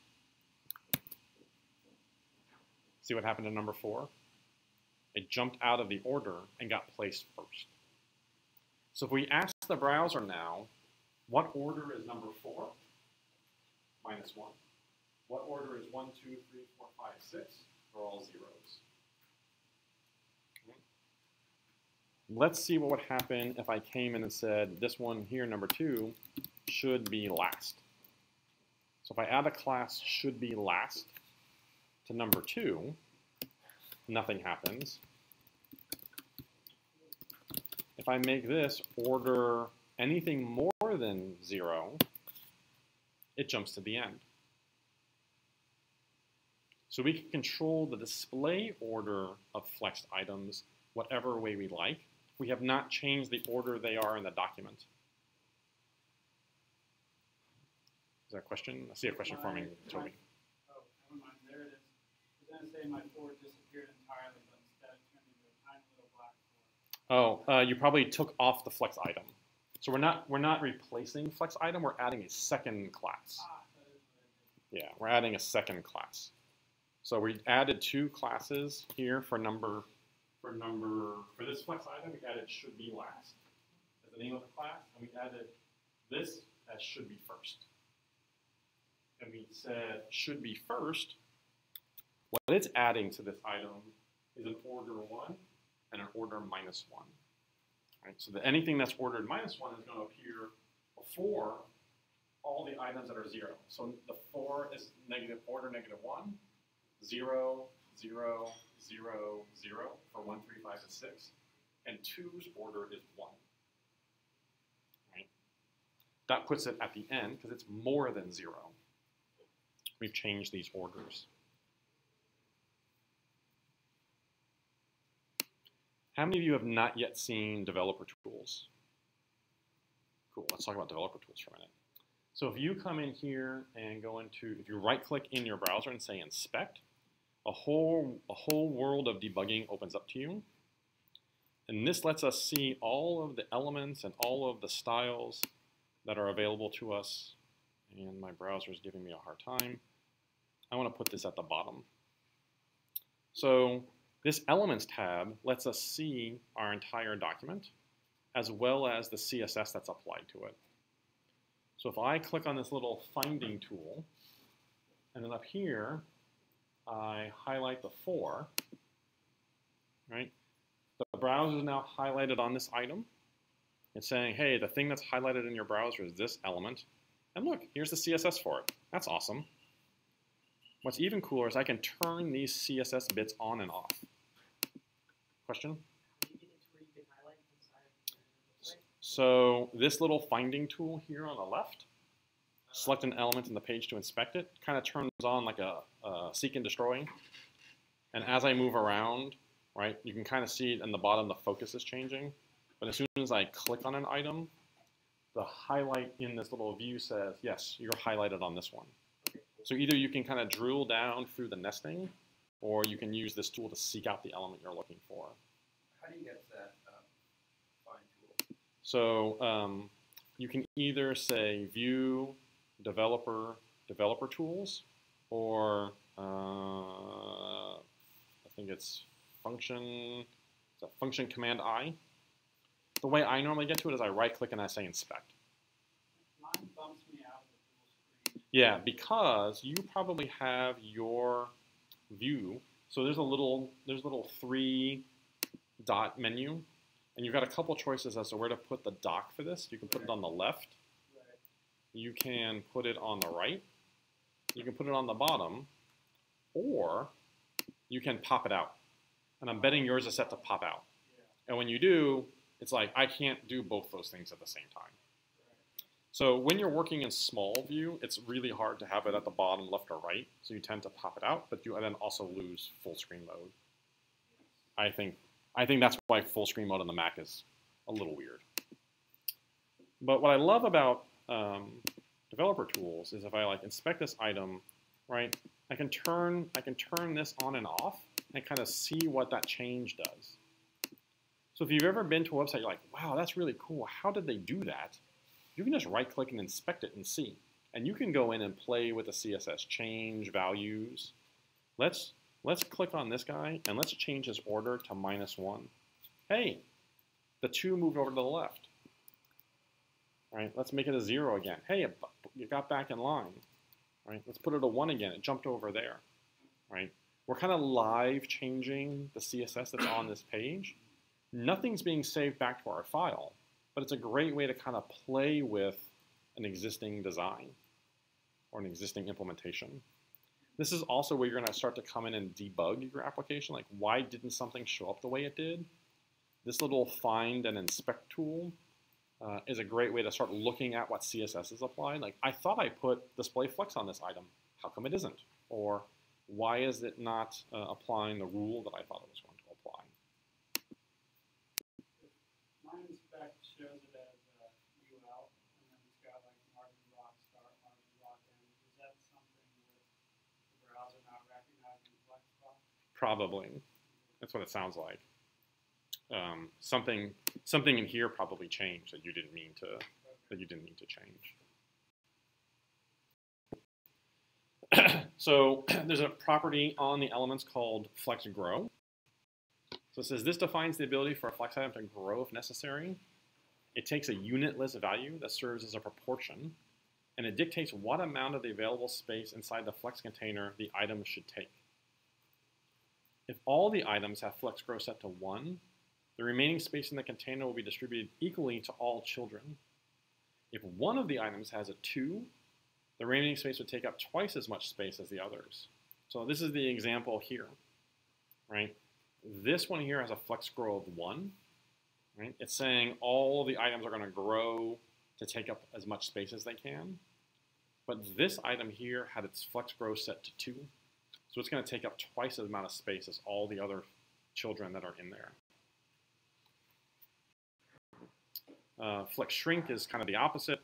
See what happened to number 4? It jumped out of the order and got placed first. So if we ask the browser now, what order is number 4? -1. What order is 1, 2, 3, 4, 5, 6? They're all zeros. Okay. Let's see what would happen if I came in and said, this one here, number 2, should be last. So if I add a class should be last to number 2, nothing happens. If I make this order anything more than 0, it jumps to the end. So we can control the display order of flexed items whatever way we like. We have not changed the order they are in the document. Is there a question? I see a question forming, Toby. Oh, never mind. There it is. I was going to say my 4 disappeared entirely, but instead it turned into a tiny little black 4. Oh, you probably took off the flex item. So we're not replacing flex item. We're adding a second class. Ah, that is what I did. Yeah, we're adding a second class. So we added 2 classes here for this flex item. We added should be last as the name of the class, and we added this as should be first. And we said should be first. What it's adding to this item is an order 1 and an order -1. Right? So that anything that's ordered -1 is going to appear before all the items that are 0. So the 4 is order -1, 0, 0, 0, 0 for 1, 3, 5, and 6, and 2's order is 1. Right? That puts it at the end because it's more than 0. We've changed these orders. How many of you have not yet seen developer tools? Cool, let's talk about developer tools for a minute. So if you come in here and go into, if you right click in your browser and say inspect, a whole world of debugging opens up to you. And this lets us see all of the elements and all of the styles that are available to us. And my browser is giving me a hard time. I want to put this at the bottom. So this Elements tab lets us see our entire document as well as the CSS that's applied to it. So if I click on this little finding tool, and then up here, I highlight the 4, right? The browser is now highlighted on this item. It's saying, hey, the thing that's highlighted in your browser is this element. And look, here's the CSS for it. That's awesome. What's even cooler is I can turn these CSS bits on and off. Question? So this little finding tool here on the left, select an element in the page to inspect it, kind of turns on like a seek and destroy. And as I move around, right, you can kind of see in the bottom the focus is changing. But as soon as I click on an item, the highlight in this little view says, yes, you're highlighted on this one. So either you can kind of drill down through the nesting, or you can use this tool to seek out the element you're looking for. How do you get that find tool? So you can either say view, developer tools, or I think it's function command I. The way I normally get to it is I right click and I say inspect. Mine bumps me out of the full screen. Yeah, because you probably have your view. So there's a little 3-dot menu, and you've got a couple choices as to where to put the dock for this. You can put it on the left. Right. You can put it on the right. You can put it on the bottom, or you can pop it out. And I'm betting yours is set to pop out. Yeah. And when you do, it's like I can't do both those things at the same time. So when you're working in small view, it's really hard to have it at the bottom left or right. So you tend to pop it out, but you then also lose full screen mode. I think that's why full screen mode on the Mac is a little weird. But what I love about developer tools is if I like inspect this item, right? I can turn this on and off and kind of see what that change does. So if you've ever been to a website, you're like, wow, that's really cool. How did they do that? You can just right click and inspect it and see. And you can go in and play with the CSS, change values. Let's click on this guy and let's change his order to -1. Hey, the 2 moved over to the left. All right, let's make it a 0 again. Hey, you got back in line. All right, let's put it a 1 again. It jumped over there. All right, we're kind of live changing the CSS that's on this page. Nothing's being saved back to our file, but it's a great way to kind of play with an existing design or an existing implementation. This is also where you're going to start to come in and debug your application. Like, why didn't something show up the way it did? This little find and inspect tool is a great way to start looking at what CSS is applied. Like, I thought I put display flex on this item. How come it isn't? Or why is it not applying the rule that I thought it was going to apply? My inspect shows it as UL, and then it's got like margin block start, margin block end. Is that something with the browser not recognizing Flexbox? Probably. That's what it sounds like. Something in here probably changed that you didn't mean to change. So there's a property on the elements called flex grow. So it says this defines the ability for a flex item to grow if necessary. It takes a unitless value that serves as a proportion, and it dictates what amount of the available space inside the flex container the item should take. If all the items have flex grow set to 1, the remaining space in the container will be distributed equally to all children. If one of the items has a 2, the remaining space would take up twice as much space as the others. So this is the example here, right? This one here has a flex grow of 1, right? It's saying all the items are going to grow to take up as much space as they can. But this item here had its flex grow set to 2. So it's going to take up twice the amount of space as all the other children that are in there. Flex shrink is kind of the opposite.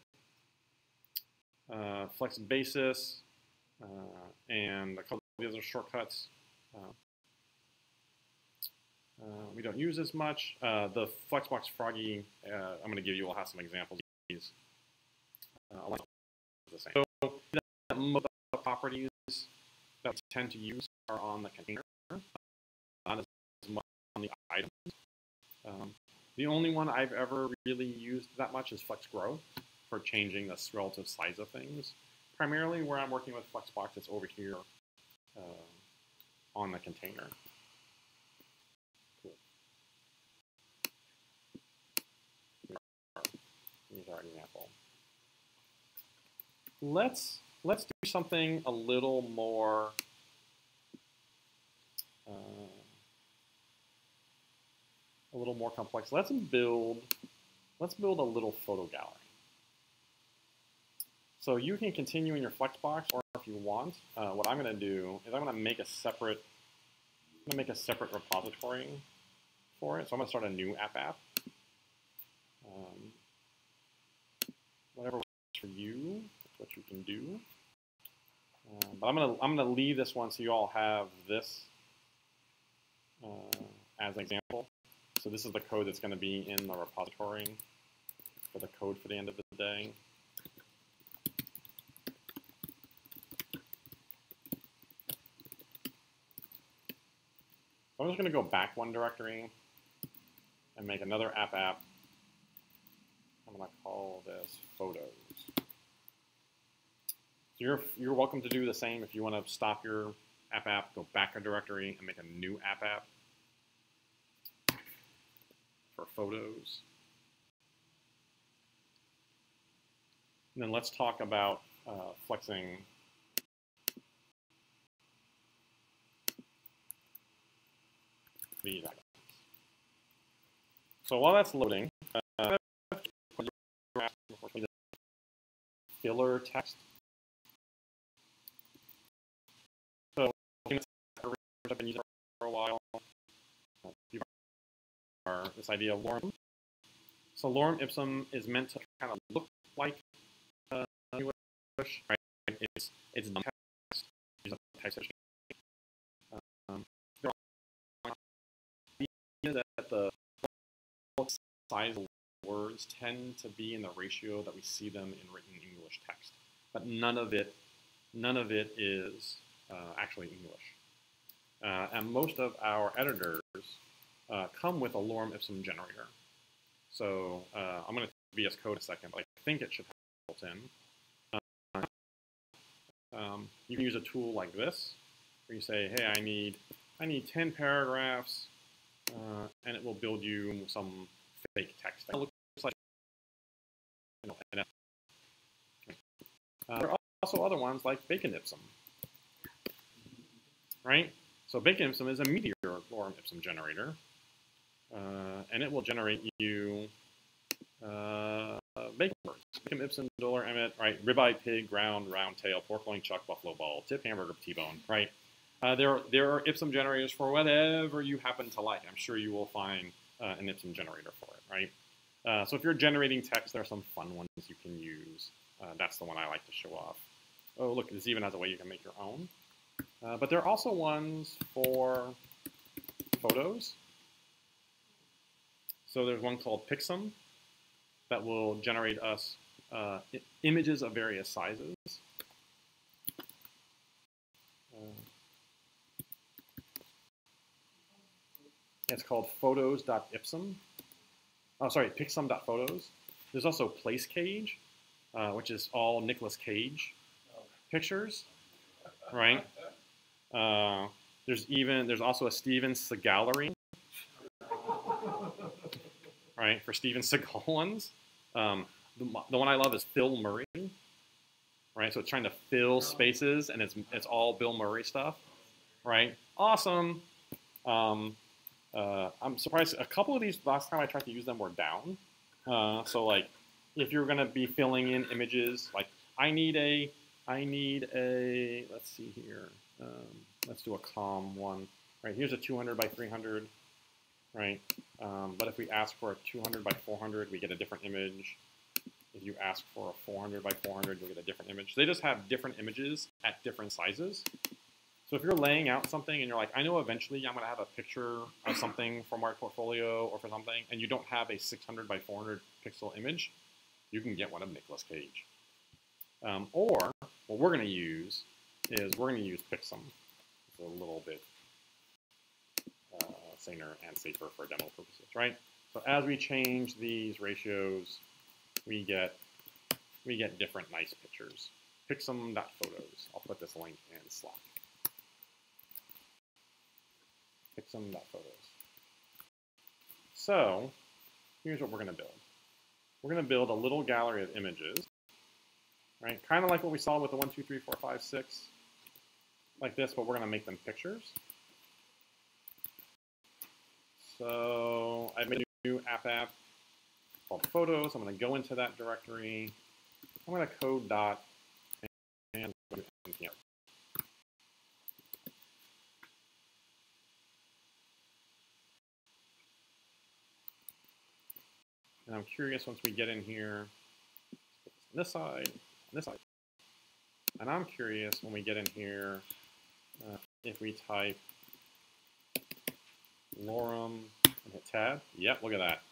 Flex basis and a couple of the other shortcuts we don't use as much. The Flexbox Froggy I'm going to give you will have some examples of these. The same. So most of the properties that we tend to use are on the container, not as much on the items. The only one I've ever really used that much is Flex Grow for changing the relative size of things. Primarily where I'm working with Flexbox, it's over here on the container. Cool. Here's our example. Let's do something a little more complex. Let's build a little photo gallery. So you can continue in your Flexbox, or if you want, what I'm going to do is I'm going to make a separate repository for it. So I'm going to start a new app. Whatever works for you, that's what you can do. But I'm gonna leave this one so you all have this as an example. So this is the code that's going to be in the repository for the code for the end of the day. So I'm just going to go back one directory and make another app. I'm going to call this photos. So you're welcome to do the same if you want to stop your app, go back a directory and make a new app for photos. And then let's talk about flexing these items. So while that's loading, filler text. So I've been using it for a while. This idea of lorem. So lorem ipsum is meant to kind of look like English, right? It's non-text. That the size of words tend to be in the ratio that we see them in written English text, but none of it is actually English. And most of our editors come with a lorem ipsum generator. So I'm going to VS Code in a second, but I think it should have built in. You can use a tool like this, where you say, hey, I need 10 paragraphs, and it will build you some fake text. It looks like, there are also other ones like Bacon Ipsum, right? So Bacon Ipsum is a meteor lorem ipsum generator, and it will generate you bacon words. Bacon Ipsum, dollar emmet, right? Ribeye pig, ground, round tail, pork loin, chuck, buffalo ball, tip hamburger, T-bone, right? There are ipsum generators for whatever you happen to like. I'm sure you will find an ipsum generator for it, right? So if you're generating text, there are some fun ones you can use. That's the one I like to show off. Oh, look, this even has a way you can make your own. But there are also ones for photos. So there's one called Pixum that will generate us images of various sizes. It's called photos.ipsum. Oh, sorry, pixum.photos. There's also Place Cage, which is all Nicolas Cage pictures, right? There's also a Steven Seagal gallery, right, for Steven Seagal ones. The one I love is Phil Murray, right? So it's trying to fill spaces, and it's all Bill Murray stuff, right? Awesome. I'm surprised. A couple of these last time I tried to use them were down. So like, if you're gonna be filling in images, like I need a. Let's see here. Let's do a calm one. Right, here's a 200 by 300. Right, but if we ask for a 200 by 400, we get a different image. If you ask for a 400 by 400, you'll get a different image. They just have different images at different sizes. So if you're laying out something and you're like, I know eventually I'm going to have a picture of something for my portfolio or for something, and you don't have a 600 by 400 pixel image, you can get one of Nicolas Cage. Or what we're going to use is we're going to use Pixum. It's a little bit saner and safer for demo purposes, right? So as we change these ratios, we get different nice pictures. Pixum.photos. I'll put this link in Slack. Pixum.photos. So here's what we're going to build. We're going to build a little gallery of images, right? Kind of like what we saw with the 1, 2, 3, 4, 5, 6, like this, but we're going to make them pictures. So I made a new app called Photos. I'm going to go into that directory. I'm going to code dot and here. And I'm curious once we get in here, on this side, on this side. And I'm curious when we get in here, if we type lorem and hit tab. Yep, look at that.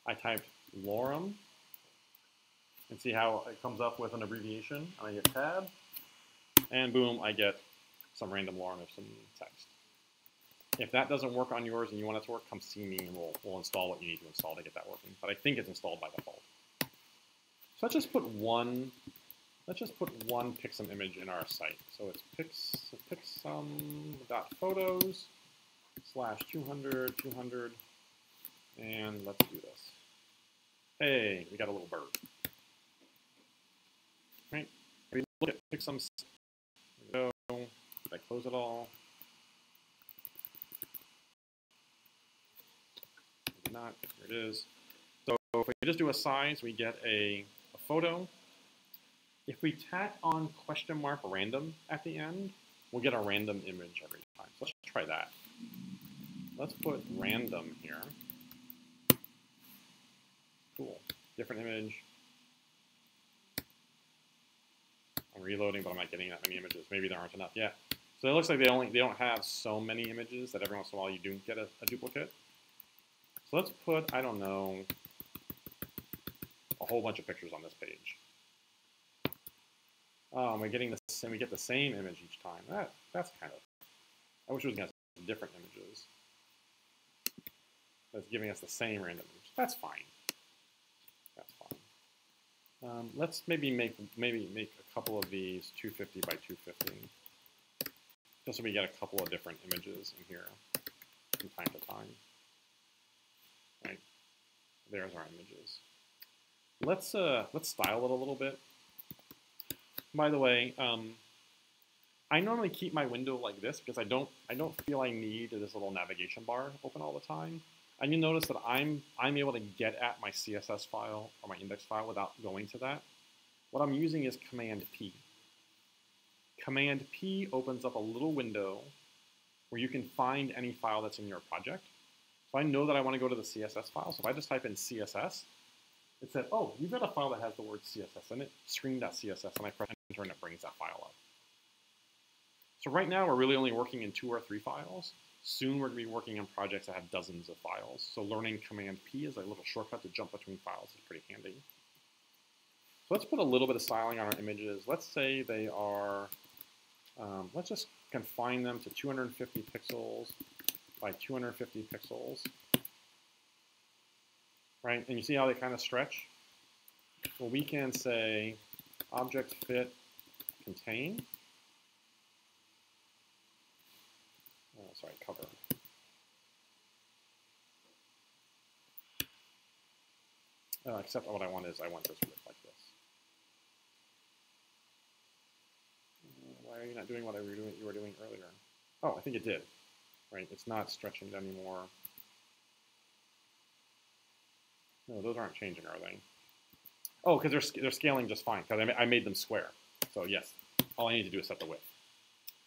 I typed lorem and see how it comes up with an abbreviation. And I hit tab, and boom, I get some random lorem of some text. If that doesn't work on yours and you want it to work, come see me and we'll install what you need to install to get that working. But I think it's installed by default. So let's just put one Pixum image in our site. So it's pixum.photos /200, 200, and let's do this. Hey, we got a little bird. Right? We look at Pixum. There we go. Did I close it all? Maybe not. Here it is. So if we just do a size, we get a photo. If we tack on $random at the end, we'll get a random image every time. So let's try that. Let's put random here. Cool. Different image. I'm reloading, but I'm not getting that many images. Maybe there aren't enough yet. So it looks like they don't have so many images that every once in a while you do get a duplicate. So let's put, I don't know, a whole bunch of pictures on this page. Oh, we're getting this, and we get the same image each time. That's kind of, I wish it was going to have different images. That's giving us the same random image. That's fine. That's fine. Let's maybe make a couple of these 250 by 250, just so we get a couple of different images in here from time to time. Right. There's our images. Let's style it a little bit. By the way, I normally keep my window like this because I don't feel I need this little navigation bar open all the time. And you notice that I'm able to get at my CSS file or my index file without going to that. What I'm using is Command P. Command P opens up a little window where you can find any file that's in your project. So I know that I want to go to the CSS file. So if I just type in CSS, it said, oh, you've got a file that has the word CSS in it, screen.css, and I press enter and it brings that file up. So right now we're really only working in 2 or 3 files. Soon we're going to be working on projects that have dozens of files. So learning Command P is a little shortcut to jump between files is pretty handy. So let's put a little bit of styling on our images. Let's say they are, let's just confine them to 250 pixels by 250 pixels, right? And you see how they kind of stretch? Well, we can say object fit contain, sorry, cover. Except what I want is I want this width like this. Why are you not doing what you were doing earlier? Oh, I think it did. Right, it's not stretching anymore. No, those aren't changing, are they? Oh, because they're scaling just fine. Because I made them square. So yes, all I need to do is set the width,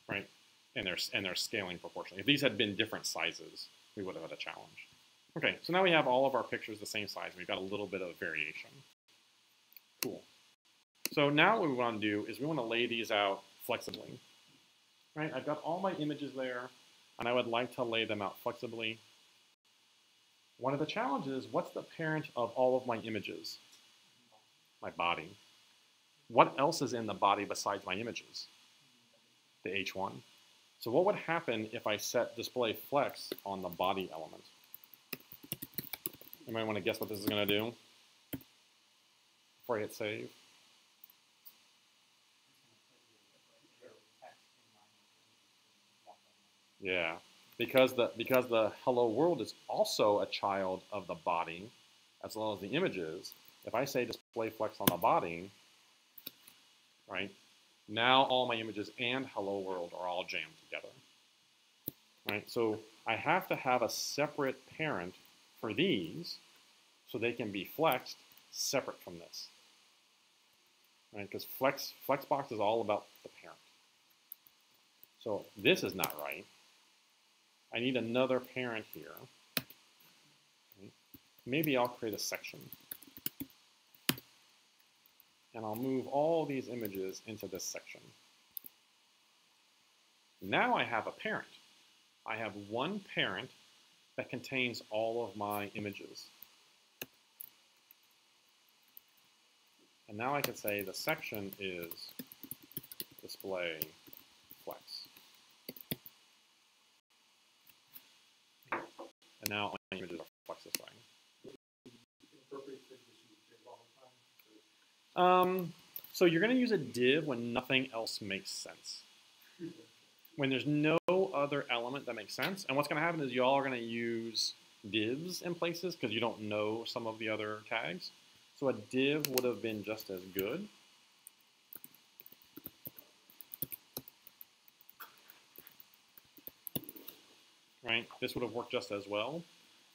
right? And they're scaling proportionally. If these had been different sizes, we would have had a challenge. Okay, so now we have all of our pictures the same size. We've got a little bit of variation. Cool. So now what we want to do is we want to lay these out flexibly. Right? I've got all my images there, and I would like to lay them out flexibly. One of the challenges is, what's the parent of all of my images? My body. What else is in the body besides my images? The H1. So what would happen if I set display flex on the body element? Anybody want to guess what this is going to do before I hit save? Yeah, because the hello world is also a child of the body as well as the images. If I say display flex on the body, right, now all my images and hello world are all jammed together. Right, so I have to have a separate parent for these so they can be flexed separate from this. Right, because Flexbox is all about the parent. So this is not right. I need another parent here. Right. Maybe I'll create a section. And I'll move all these images into this section. Now I have a parent. I have one parent that contains all of my images. And now I can say the section is display flex. And now my images are flex this way. So you're going to use a div when nothing else makes sense. When there's no other element that makes sense. And what's going to happen is you all are going to use divs in places because you don't know some of the other tags. So a div would have been just as good. Right? This would have worked just as well.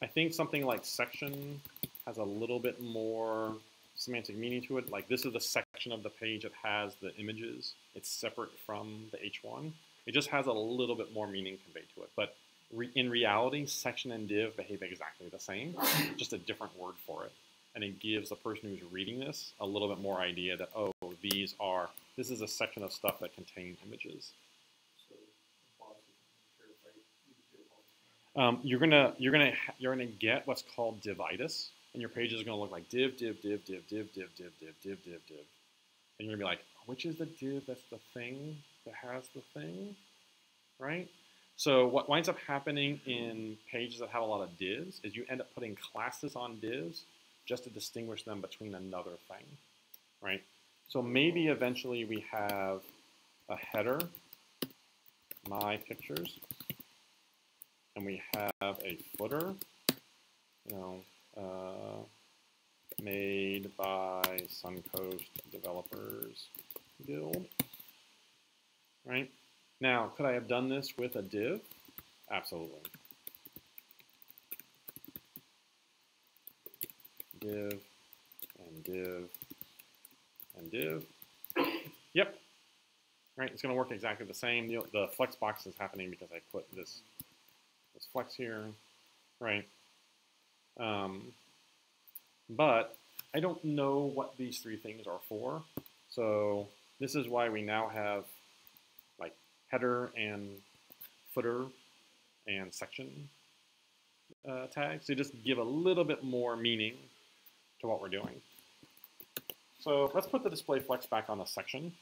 I think something like section has a little bit more semantic meaning to it. Like this is the section of the page that has the images. It's separate from the H1. It just has a little bit more meaning conveyed to it. But in reality, section and div behave exactly the same, just a different word for it. And it gives the person who's reading this a little bit more idea that, oh, this is a section of stuff that contains images. You're gonna get what's called divitis, and your page is gonna look like div, div, div, div, div, div, div, div, div, div, div. And you're gonna be like, which is the div that's the thing that has the thing, right? So what winds up happening in pages that have a lot of divs is you end up putting classes on divs just to distinguish them between another thing, right? So maybe eventually we have a header, my pictures, and we have a footer, made by Suncoast Developers Guild, right? Now, could I have done this with a div? Absolutely. Div, and div, and div. Yep. Right, it's going to work exactly the same. The Flexbox is happening because I put this flex here, right? But I don't know what these three things are for. So this is why we now have like header and footer and section tags to just give a little bit more meaning to what we're doing. So let's put the display flex back on the section.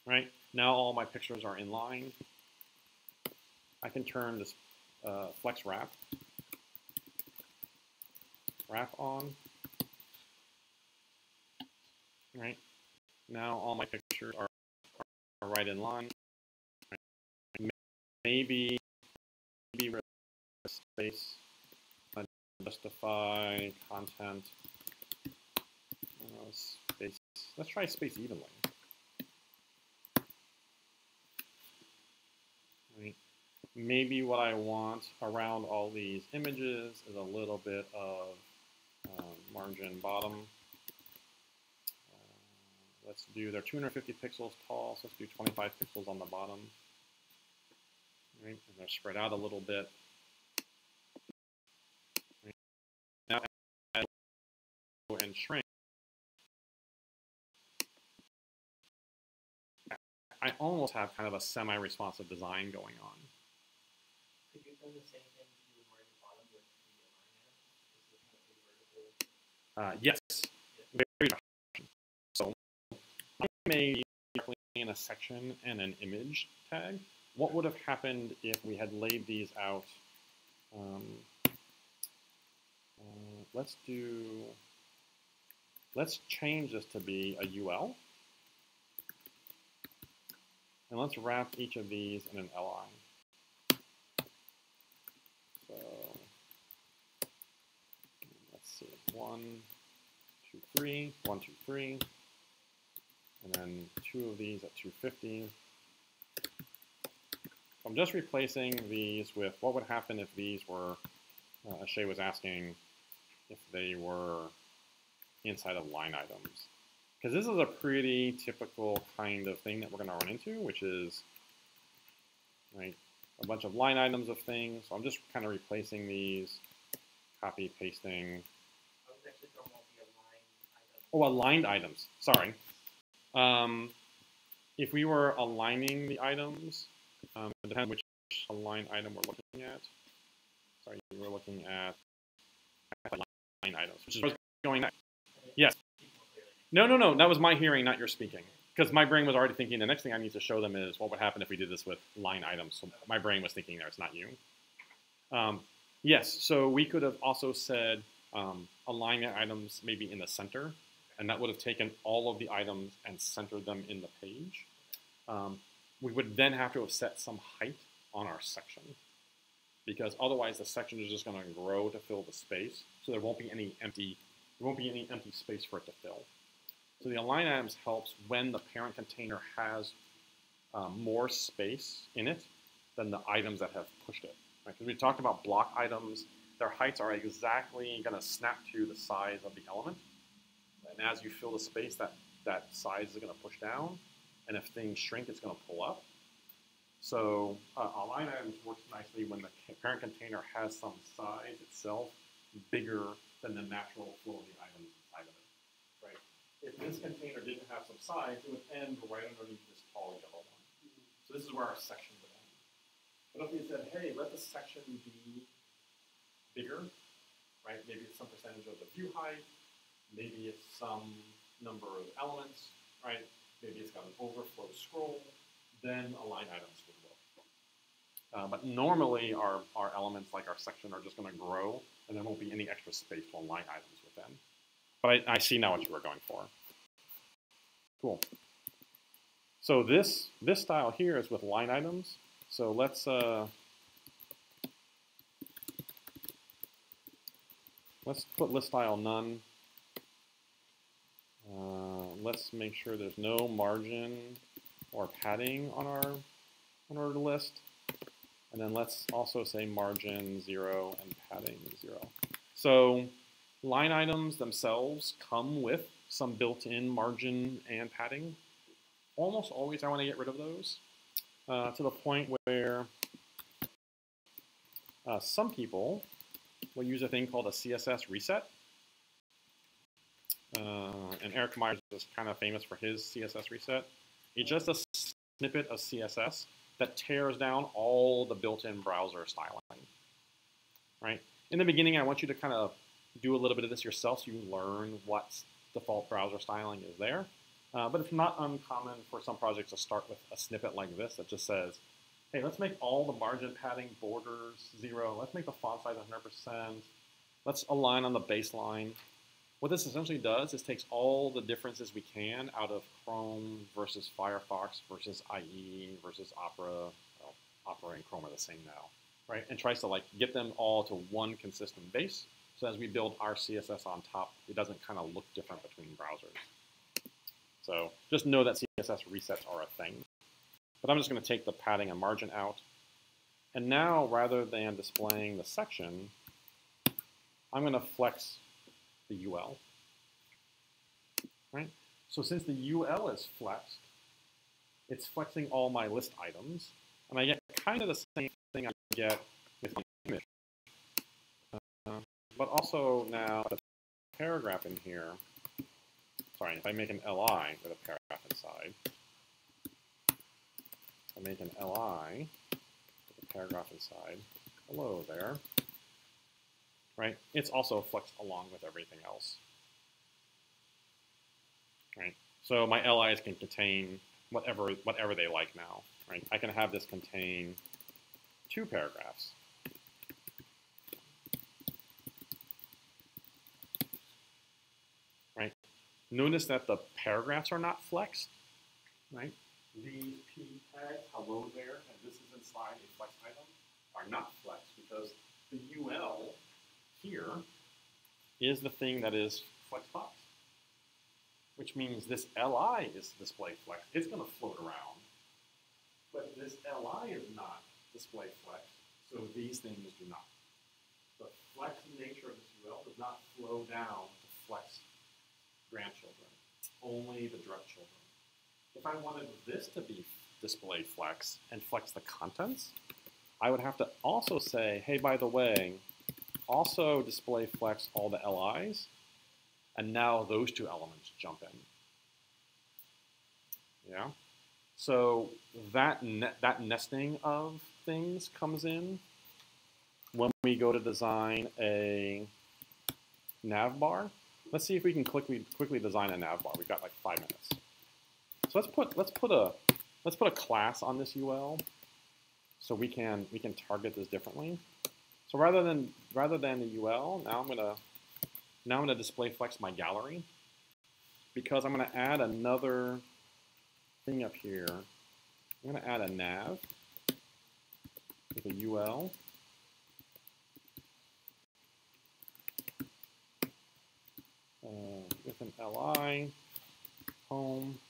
Right? Now all my pictures are in line. I can turn this flex wrap. Wrap on. Right. Now all my pictures are right in line. Maybe space, justify content, space. Let's try space evenly. Right. Maybe what I want around all these images is a little bit of margin bottom. Let's do, they're 250 pixels tall, so let's do 25 pixels on the bottom. Right. And they're spread out a little bit. Right. Now add and shrink. I almost have kind of a semi-responsive design going on. Could you have done the same thing to the margin bottom with the line items? Yes. Very much. So I may be in a section and an image tag. What would have happened if we had laid these out? Let's change this to be a UL. And let's wrap each of these in an LI. So let's see, 1, 2, 3, 1, 2, 3, and then 2 of these at 250. I'm just replacing these with what would happen if these were, as Shay was asking, if they were inside of line items. Because this is a pretty typical kind of thing that we're going to run into, which is right, a bunch of line items of things. So I'm just kind of replacing these, copy, pasting. I was actually talking about the aligned items. Oh, aligned items. Sorry. If we were aligning the items, it depends which align item we're looking at. Sorry, we're looking at line items, which is what's going next. Yes. No, that was my hearing, not your speaking. Because my brain was already thinking the next thing I need to show them is what would happen if we did this with line items. So my brain was thinking there, it's not you. Yes, so we could have also said align the items maybe in the center, and that would have taken all of the items and centered them in the page. We would then have to have set some height on our section, because otherwise the section is just going to grow to fill the space, so there won't be any empty space for it to fill. So the align items helps when the parent container has more space in it than the items that have pushed it. Right? Because we talked about block items, their heights are exactly going to snap to the size of the element. And as you fill the space, that size is going to push down. And if things shrink, it's going to pull up. So align items works nicely when the parent container has some size itself bigger than the natural flow of the items inside of it. Right? If this container didn't have some size, it would end right underneath this tall yellow one. So this is where our section would end. But if we said, hey, let the section be bigger, right? Maybe it's some percentage of the view height. Maybe it's some number of elements, right? Maybe it's got an overflow scroll. Then align items would work. But normally our elements, like our section, are just going to grow, and there won't be any extra space to align items within. But I see now what you were going for. Cool. So this style here is with line items. So let's put list style none. Let's make sure there's no margin or padding on our list. And then let's also say margin 0 and padding 0. So line items themselves come with some built-in margin and padding. Almost always I want to get rid of those to the point where some people will use a thing called a CSS reset. And Eric Myers is kind of famous for his CSS reset. It's just a snippet of CSS that tears down all the built-in browser styling. Right? In the beginning, I want you to kind of do a little bit of this yourself so you learn what default browser styling is there. But it's not uncommon for some projects to start with a snippet like this that just says, hey, let's make all the margin padding borders 0. Let's make the font size 100%. Let's align on the baseline. What this essentially does is takes all the differences we can out of Chrome versus Firefox versus IE versus Opera. Well, Opera and Chrome are the same now, right? And tries to like get them all to one consistent base. So as we build our CSS on top, it doesn't kind of look different between browsers. So just know that CSS resets are a thing. But I'm just going to take the padding and margin out. And now, rather than displaying the section, I'm going to flex the UL. Right? So since the UL is flexed, it's flexing all my list items. And I get kind of the same thing I get with my image. But also now the paragraph in here, sorry, if I make an LI with a paragraph inside, I make an LI with a paragraph inside, hello there, right? It's also flexed along with everything else, right? So my LIs can contain whatever they like now, right? I can have this contain 2 paragraphs. Right? Notice that the paragraphs are not flexed, right? These P tags, hello there, and this is inside a flex item, are not flexed because the UL here is the thing that is Flexbox, which means this LI is display flex. It's going to float around, but this LI is not display flex, so these things do not. The flex nature of this UL does not flow down to flex grandchildren, only the direct children. If I wanted this to be display flex and flex the contents, I would have to also say, hey, by the way, also display flex all the LIs, and now those 2 elements jump in. Yeah? So that nesting of things comes in when we go to design a nav bar. Let's see if we can quickly design a nav bar. We've got like 5 minutes. So let's put a class on this UL so we can target this differently. So rather than the UL, now I'm gonna display flex my gallery because I'm gonna add another thing up here. I'm gonna add a nav with a UL. With an LI, home,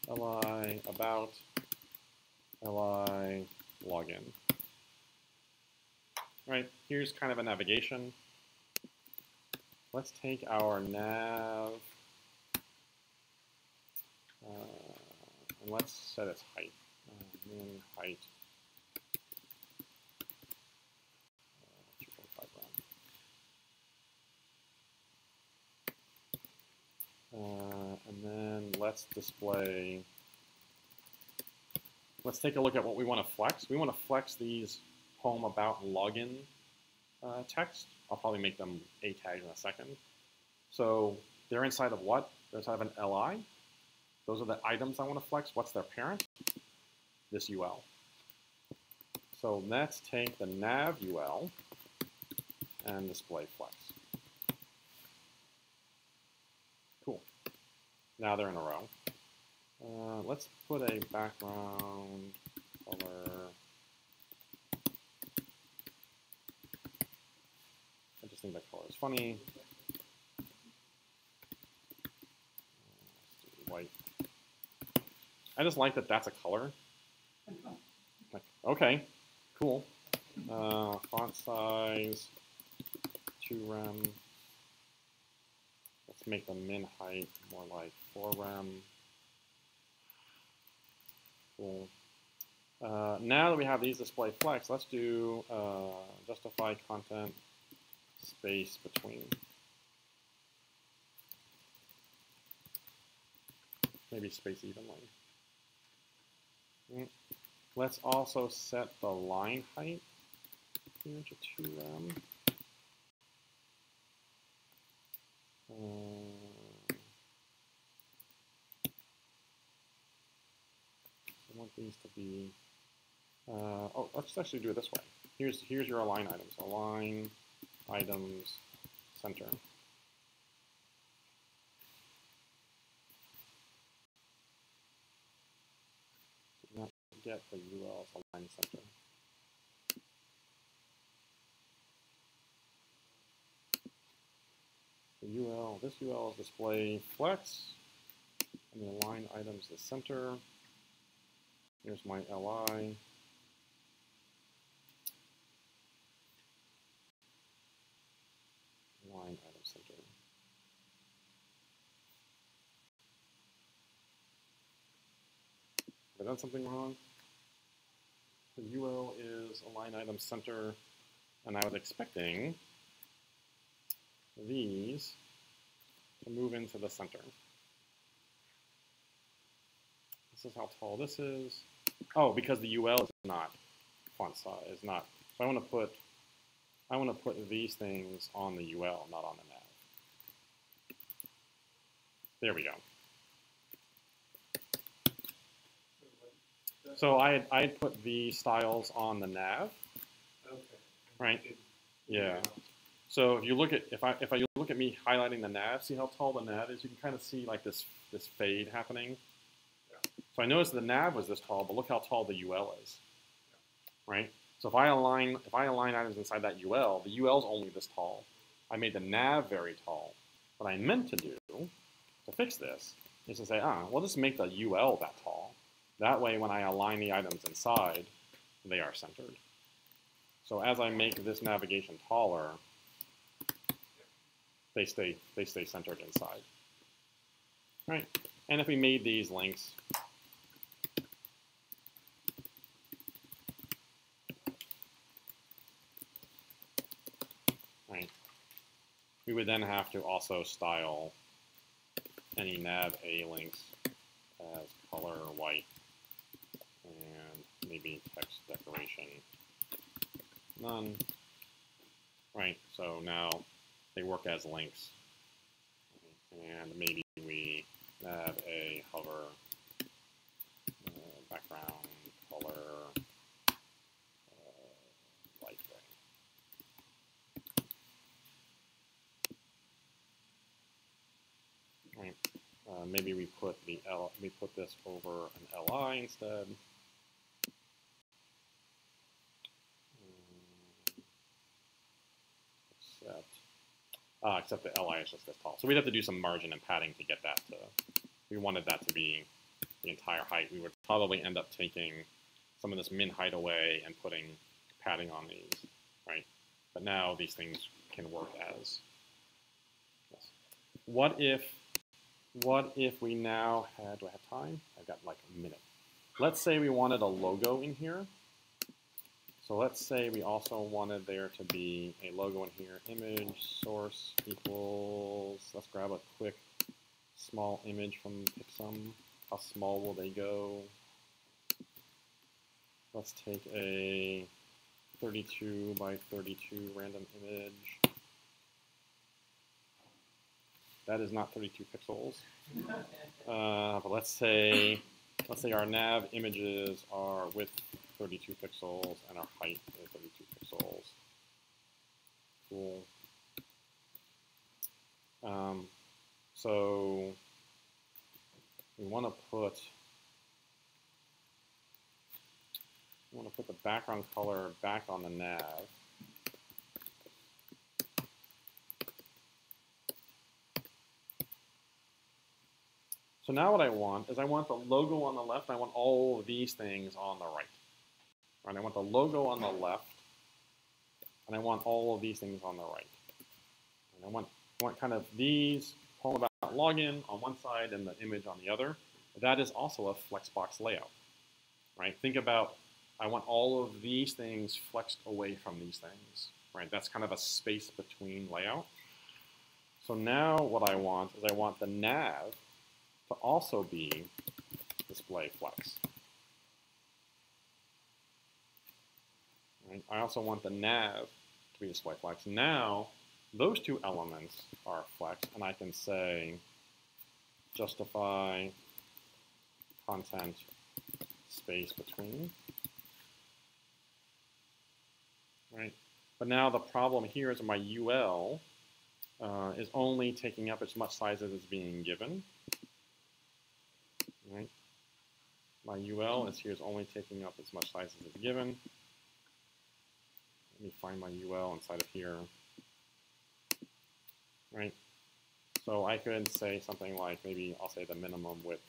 LI, about, LI, login. Right, here's kind of a navigation. Let's take our nav, and let's set its height, min height, 2.5 round. And then let's take a look at what we want to flex. We want to flex these home, about, and login text. I'll probably make them A tags in a second. So they're inside of what? They're inside of an LI. Those are the items I want to flex. What's their parent? This UL. So let's take the nav UL and display flex. Cool. Now they're in a row. Let's put a background color. I just think that color is funny. Let's do white. I just like that that's a color. Okay, cool. Font size, 2 rem. Let's make the min height more like 4 rem. Cool. Now that we have these display flex, let's do justify content space between. Maybe space evenly. Let's also set the line height here to 2 rem. I want these to be Oh, let's actually do it this way. Here's your align items. Align items center. Do not forget the UL's align center. The UL, this UL is display flex, and the align items is center. Here's my LI. Align item center. Have I done something wrong? The UL is align item center, and I was expecting these to move into the center. This is how tall this is. Oh, because the UL is not font size, is not. So I want to put these things on the UL, not on the nav. There we go. So I had put the styles on the nav. Okay. Right. Yeah. So if you look at if I look at me highlighting the nav, see how tall the nav is? You can kind of see like this fade happening. Yeah. So I noticed the nav was this tall, but look how tall the UL is. Yeah. Right? So if I align items inside that UL, the UL is only this tall. I made the nav very tall. What I meant to do to fix this is to say, well, just make the UL that tall. That way when I align the items inside, they are centered. So as I make this navigation taller, they stay centered inside. Right? And if we made these links, right, we would then have to also style any nav A links as color white and maybe text decoration none. Right, so now they work as links. And maybe we nav A hover background color light gray. Right. Maybe we put this over an LI instead. Except the LI is just this tall. So we'd have to do some margin and padding to get that to, we wanted that to be the entire height. We would probably end up taking some of this min height away and putting padding on these, right? But now these things can work as this. What if we now had, do I have time? I've got like a minute. Let's say we wanted a logo in here. So let's say we also wanted there to be a logo in here. Image source equals, let's grab a quick small image from Pixum. How small will they go? Let's take a 32 by 32 random image. That is not 32 pixels. But let's say our nav images are width 32 pixels and our height is 32 pixels. Cool. So we want to put the background color back on the nav. So now what I want is I want the logo on the left, and I want all of these things on the right. Right? I want the logo on the left, and I want all of these things on the right. And I want kind of these poem about login on one side and the image on the other. That is also a Flexbox layout. Right? Think about, I want all of these things flexed away from these things. Right? That's kind of a space between layout. So now what I want is I want the nav to also be display flex. Right? I also want the nav to be display flex. Now, those two elements are flex, and I can say justify content space between. right? But now the problem here is my UL is only taking up as much size as is being given, right? My UL is here is only taking up as much size as is given. Let me find my UL inside of here, right? So I could say something like, maybe I'll say the minimum width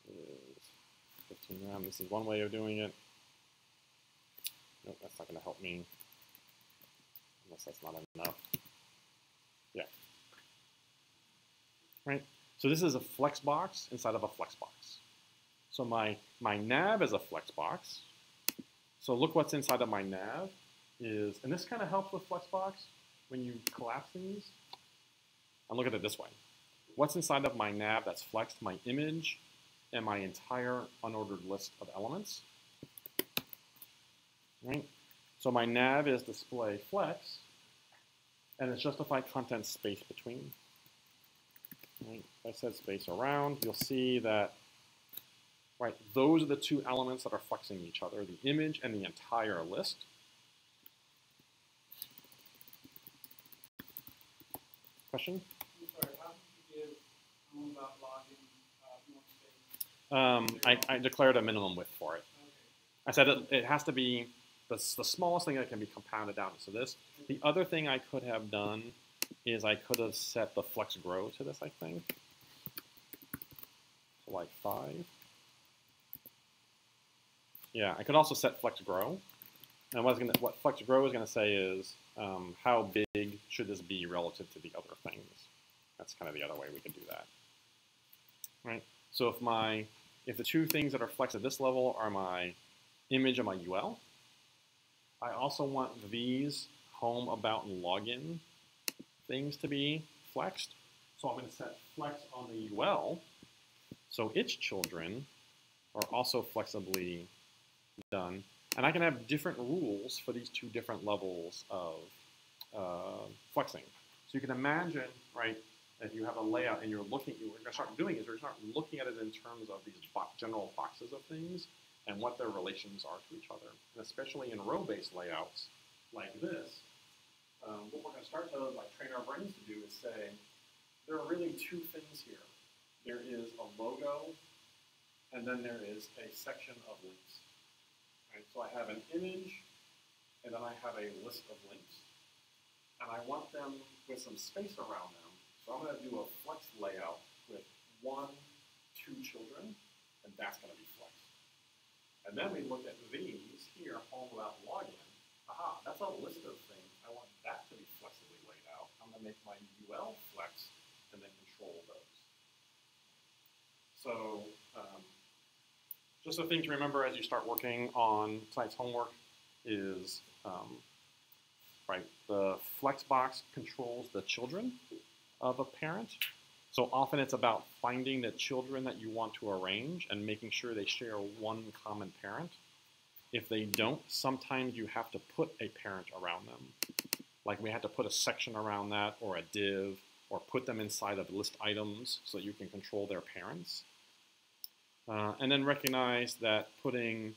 is 15 rem. This is one way of doing it. Nope, that's not going to help me, unless that's not enough. Yeah. Right? So this is a flex box inside of a flex box. So my nav is a flex box. So look what's inside of my nav is, and this kind of helps with Flexbox when you collapse these. And look at it this way. What's inside of my nav that's flexed? My image and my entire unordered list of elements. Right? So my nav is display flex, and it's justified content space between. Right? If I said space around, you'll see that, right, those are the two elements that are flexing each other, the image and the entire list. Question? I'm sorry, how did you give home about login more space? I declared a minimum width for it. Okay. I said it has to be the smallest thing that can be compounded down to this. The other thing I could have done is I could have set the flex grow to this, I think. So like 5. Yeah, I could also set flex grow. And what flex grow is going to say is how big should this be relative to the other things. That's kind of the other way we could do that. Right? So if the two things that are flexed at this level are my image and my UL, I also want these home, about, and login things to be flexed. So I'm going to set flex on the UL, so its children are also flexibly done. And I can have different rules for these two different levels of flexing. So you can imagine, right, if you have a layout and you're looking, what you're going to start doing is you're going to start looking at it in terms of these general boxes of things and what their relations are to each other. And especially in row-based layouts like this, what we're going to start to train our brains to do is say, there are really two things here. There is a logo, and then there is a section of links. Right? So I have an image, and then I have a list of links. And I want them with some space around them. So I'm going to do a flex layout with 1, 2 children, and that's going to be flexed. And then we look at these here, home, about, login. Aha, that's a list of things. I want that to be flexibly laid out. I'm going to make my UL flex and then control those. So just a thing to remember as you start working on tonight's homework is, right, the Flexbox controls the children of a parent. So often it's about finding the children that you want to arrange and making sure they share one common parent. If they don't, sometimes you have to put a parent around them. Like we had to put a section around that, or a div, or put them inside of list items so that you can control their parents. And then recognize that putting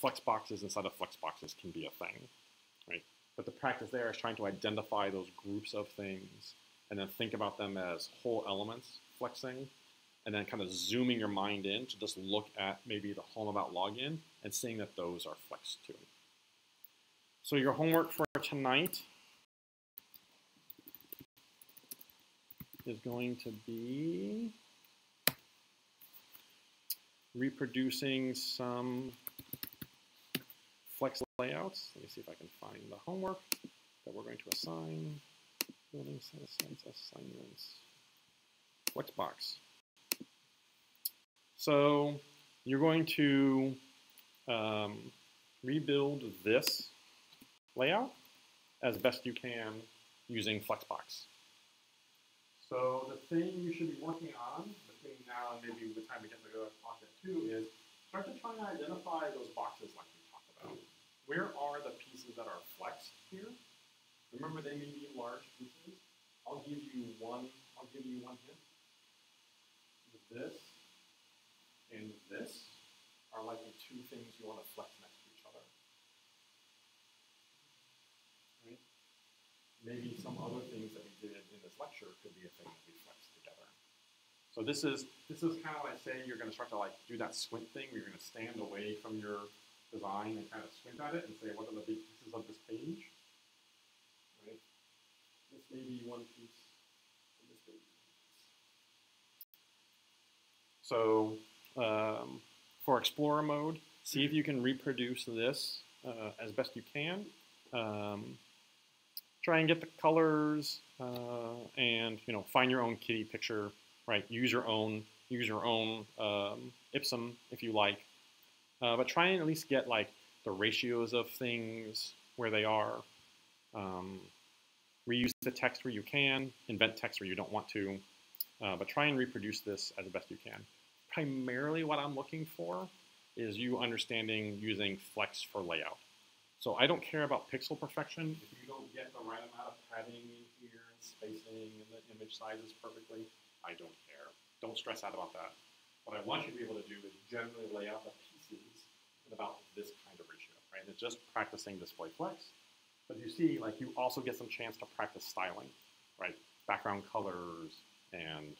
flex boxes inside of flex boxes can be a thing, right? But the practice there is trying to identify those groups of things and then think about them as whole elements flexing, and then kind of zooming your mind in to just look at maybe the home, about, login and seeing that those are flexed too. So your homework for tonight is going to be reproducing some flex layouts. Let me see if I can find the homework that we're going to assign. Building set assignments. Flexbox. So you're going to rebuild this layout as best you can using Flexbox. So the thing you should be working on between now and maybe the time we get to go to Cohort II is start to try and identify those boxes like we talked about. Where are the pieces that are flexed here? Remember, they may be large pieces. I'll give you one hint. This and this are likely two things you want to flex next to each other. other things that we did in this lecture could be a thing that we flex together. So this is kind of what I say, you're going to start to like do that squint thing where you're going to stand away from your design and kind of squint at it and say, what are the big pieces of this page? Right? This may be one piece, and this may be one piece. So for Explorer mode, see if you can reproduce this as best you can. Try and get the colors and find your own kitty picture. Right? Use your own Ipsum if you like, but try and at least get like the ratios of things where they are. Reuse the text where you can. Invent text where you don't want to, but try and reproduce this as best you can. Primarily, what I'm looking for is you understanding using Flex for layout. So I don't care about pixel perfection. If you don't get the right amount of padding in here and spacing and the image sizes perfectly, I don't care. Don't stress out about that. What I want you to be able to do is generally lay out the pieces in about this kind of ratio, right? And it's just practicing display flex. But you see, like, you also get some chance to practice styling, right? Background colors and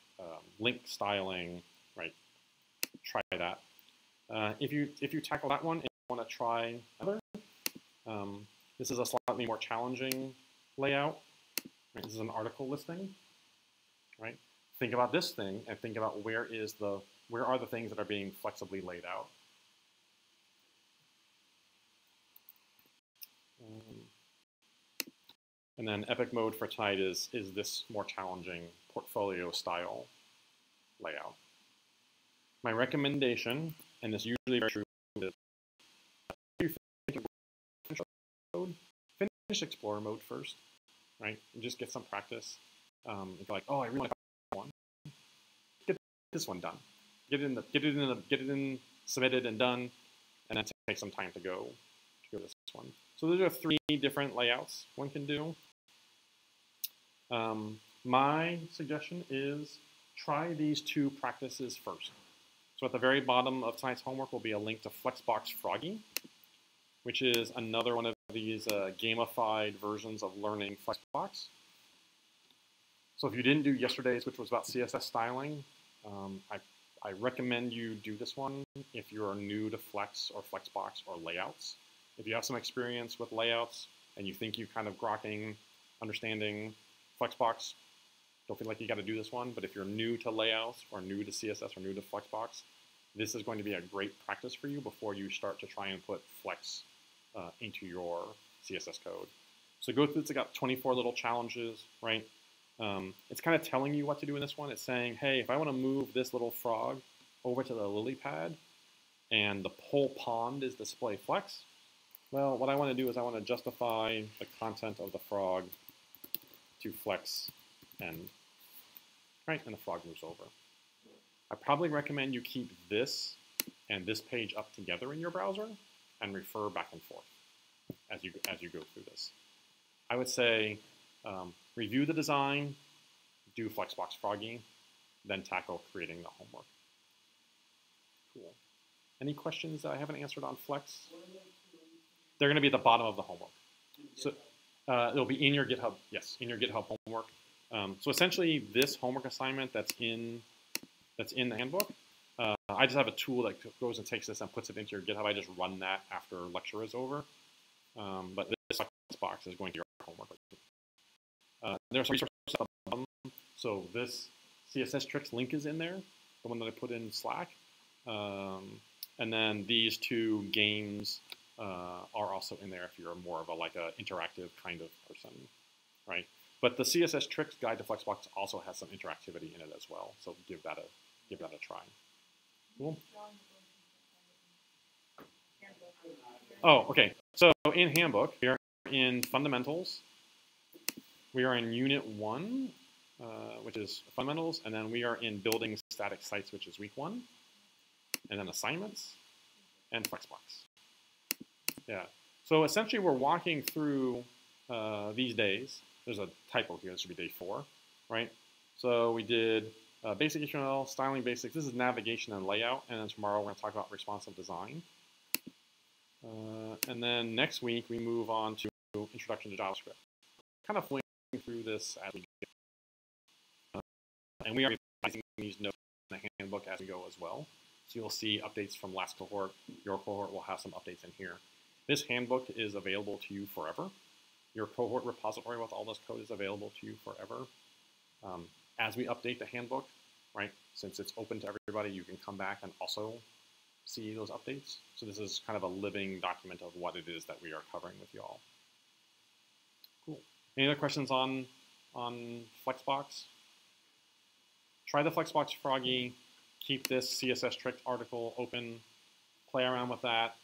link styling, right? Try that. If you tackle that one and you want to try another, this is a slightly more challenging layout. Right? This is an article listing, right? Think about this thing and think about where are the things that are being flexibly laid out. And then epic mode for Tide is this more challenging portfolio style layout. My recommendation, and this is usually very true, is finish Explorer mode first, right? And just get some practice. If you're like, oh, I really like that one, get this one done. Get it in, submitted and done, and then take some time to go this one. So those are 3 different layouts one can do. My suggestion is try these 2 practices first. So at the very bottom of tonight's homework will be a link to Flexbox Froggy, which is another one of these gamified versions of learning Flexbox. So if you didn't do yesterday's, which was about CSS styling, I recommend you do this one if you're new to Flex or Flexbox or layouts. If you have some experience with layouts and you think you're kind of grokking, understanding Flexbox, don't feel like you got to do this one. But if you're new to layouts or new to CSS or new to Flexbox, this is going to be a great practice for you before you start to try and put Flex into your CSS code. So go through, it's got 24 little challenges, right? It's kind of telling you what to do in this one. It's saying, hey, if I want to move this little frog over to the lily pad and the whole pond is display flex, well, what I want to do is I want to justify the content of the frog to flex end, right? And the frog moves over. I probably recommend you keep this and this page up together in your browser and refer back and forth as you go through this. I would say review the design, do Flexbox Froggy, then tackle creating the homework. Cool. Any questions that I haven't answered on Flex? They're going to be at the bottom of the homework. So it'll be in your GitHub. Yes, in your GitHub homework. So essentially, this homework assignment that's in the handbook, I just have a tool that goes and takes this and puts it into your GitHub. I just run that after lecture is over. But this box is going to your homework. There's some resources at the bottom. So this CSS tricks link is in there, the one that I put in Slack. And then these 2 games are also in there if you're more of a interactive kind of person, right? But the CSS tricks guide to Flexbox also has some interactivity in it as well. So give that a try. Cool. Oh, okay. So in handbook, we are in fundamentals. We are in unit 1, which is fundamentals, and then we are in building static sites, which is week 1, and then assignments and Flexbox. Yeah. So essentially, we're walking through these days. There's a typo here. This should be day 4, right? So we did basic HTML, styling basics. This is navigation and layout. And then tomorrow we're going to talk about responsive design. And then next week we move on to introduction to JavaScript. Kind of through this as we go. And we are revising these notes in the handbook as we go as well. So you'll see updates from last cohort. Your cohort will have some updates in here. This handbook is available to you forever. Your cohort repository with all this code is available to you forever. As we update the handbook, right, since it's open to everybody, you can come back and also see those updates. So this is kind of a living document of what it is that we are covering with you all. Cool. Any other questions on Flexbox? Try the Flexbox Froggy. Keep this CSS Tricks article open. Play around with that.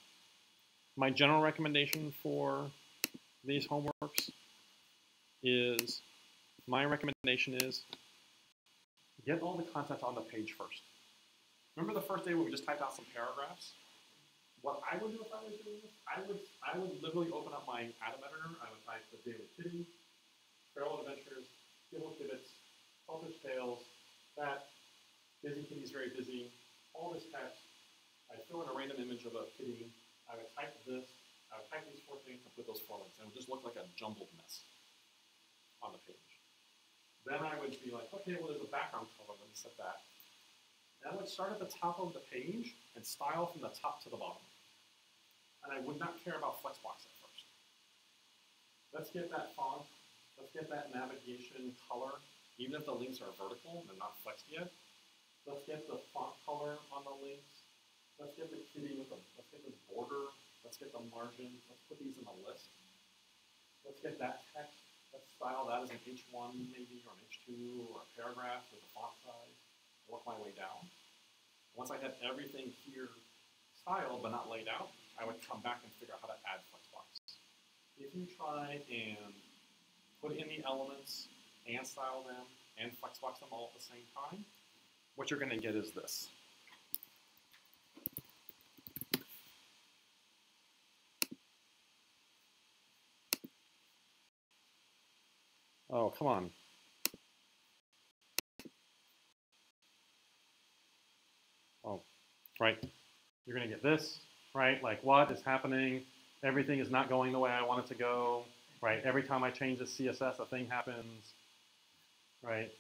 My general recommendation for these homeworks is, get all the content on the page first. Remember the first day when we just typed out some paragraphs? What I would do if I was doing this, I would literally open up my Atom editor. I would type the Daily Kitty, Feral Adventures, Gibble Kibitz, Saltfish Tales, that, Busy Kitty's Very Busy, all this text. I'd fill in a random image of a kitty. I would type this. I would type these 4 things and put those 4 links. And it would just look like a jumbled mess on the page. Then I would be like, okay, well, there's a background color. Let me set that. And I would start at the top of the page and style from the top to the bottom. And I would not care about Flexbox at first. Let's get that font. Let's get that navigation color. Even if the links are vertical and not flexed yet. Let's get the font color on the links. Let's get the kitty with let's get this border. Let's get the margins. Let's put these in a list. Let's get that text. Let's style that as an H1 maybe, or an H2, or a paragraph with a font size. Work my way down. Once I had everything here styled but not laid out, I would come back and figure out how to add Flexbox. If you try and put in the elements and style them and Flexbox them all at the same time, what you're going to get is this. Oh, come on. Oh, right. You're going to get this, right? Like, what is happening? Everything is not going the way I want it to go, right? Every time I change the CSS, a thing happens, right?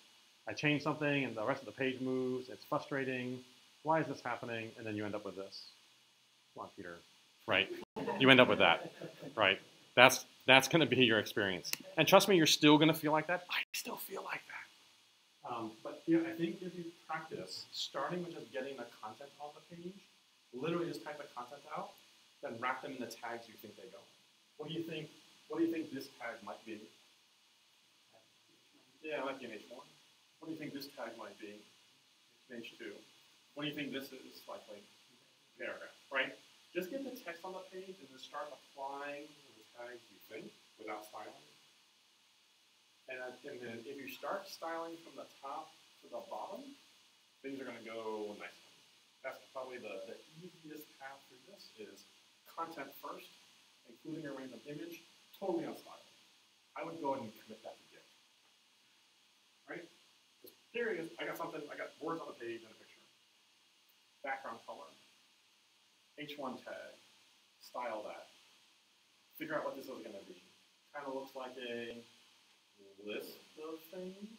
I change something and the rest of the page moves. It's frustrating. Why is this happening? And then you end up with this. Come on, Peter. Right. You end up with that, right? That's going to be your experience. And trust me, you're still going to feel like that. I still feel like that. But you know, I think if you practice, starting with just getting the content on the page, literally just type the content out, then wrap them in the tags you think they go in. What do you think this tag might be? Yeah, it might be an H1. What do you think this tag might be? An H2. What do you think this is? Likely paragraph, right? Just get the text on the page and then start applying the tags you think without styling. And then if you start styling from the top to the bottom, things are going to go nicely. That's probably the easiest path through this is content first, including a random image, totally unstyled. I would go ahead and commit that to Git. Right? Just curious, I got words on the page and a picture. Background color. H1 tag. Style that. Figure out what this is going to be. Kind of looks like a list of things.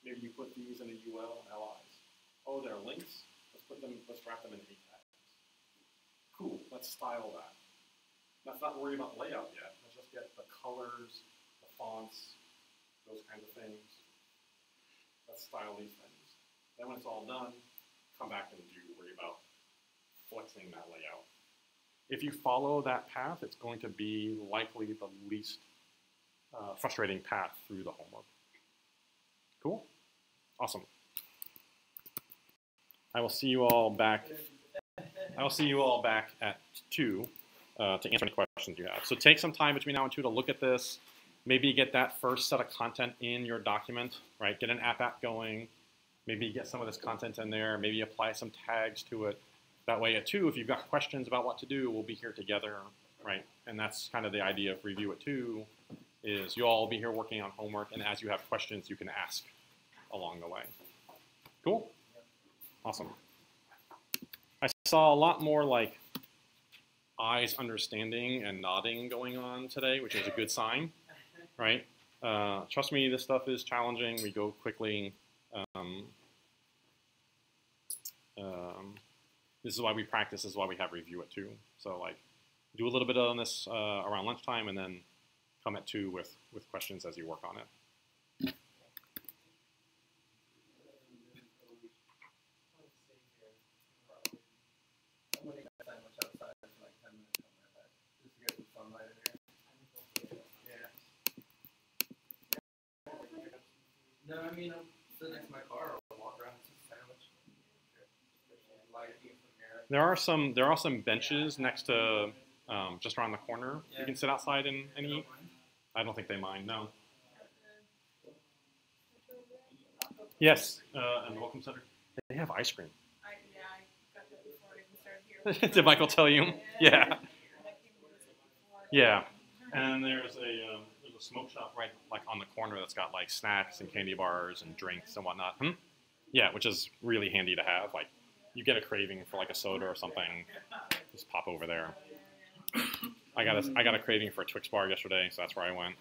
Maybe you put these in a UL and LIs. Oh, they're links. Let's wrap them in 8 tags. Cool, let's style that. Let's not worry about layout yet. Let's just get the colors, the fonts, those kinds of things. Let's style these things. Then when it's all done, come back and worry about flexing that layout. If you follow that path, it's going to be likely the least frustrating path through the homework. Cool? Awesome. I will see you all back at 2 to answer any questions you have. So take some time between now and 2 to look at this. Maybe get that first set of content in your document, right? Get an app going. Maybe get some of this content in there. Maybe apply some tags to it. That way at 2, if you've got questions about what to do, we'll be here together, right? And that's kind of the idea of review at 2, is you all will be here working on homework, and as you have questions, you can ask along the way. Cool? Awesome. I saw a lot more like eyes understanding and nodding going on today, which is a good sign, right? Trust me, this stuff is challenging. We go quickly. This is why we practice. This is why we have review at 2. So like, do a little bit on this around lunchtime, and then come at 2 with questions as you work on it. I'm gonna get that much outside for like 10 minutes on my bed. Just to get some sunlight in here. Yeah. No, I mean, I'm sitting next to my car, I'll walk around, it's just a sandwich. Lighting from here. There are some benches next to just around the corner. You can sit outside and eat. I don't think they mind. No. Yes, and the Welcome Center. They have ice cream. I got that before I even started here. Did Michael tell you? Yeah. Yeah. And there's a smoke shop right like on the corner that's got like snacks and candy bars and drinks and whatnot. Yeah, which is really handy to have. Like, you get a craving for like a soda or something, just pop over there. I got a craving for a Twix bar yesterday, so that's where I went.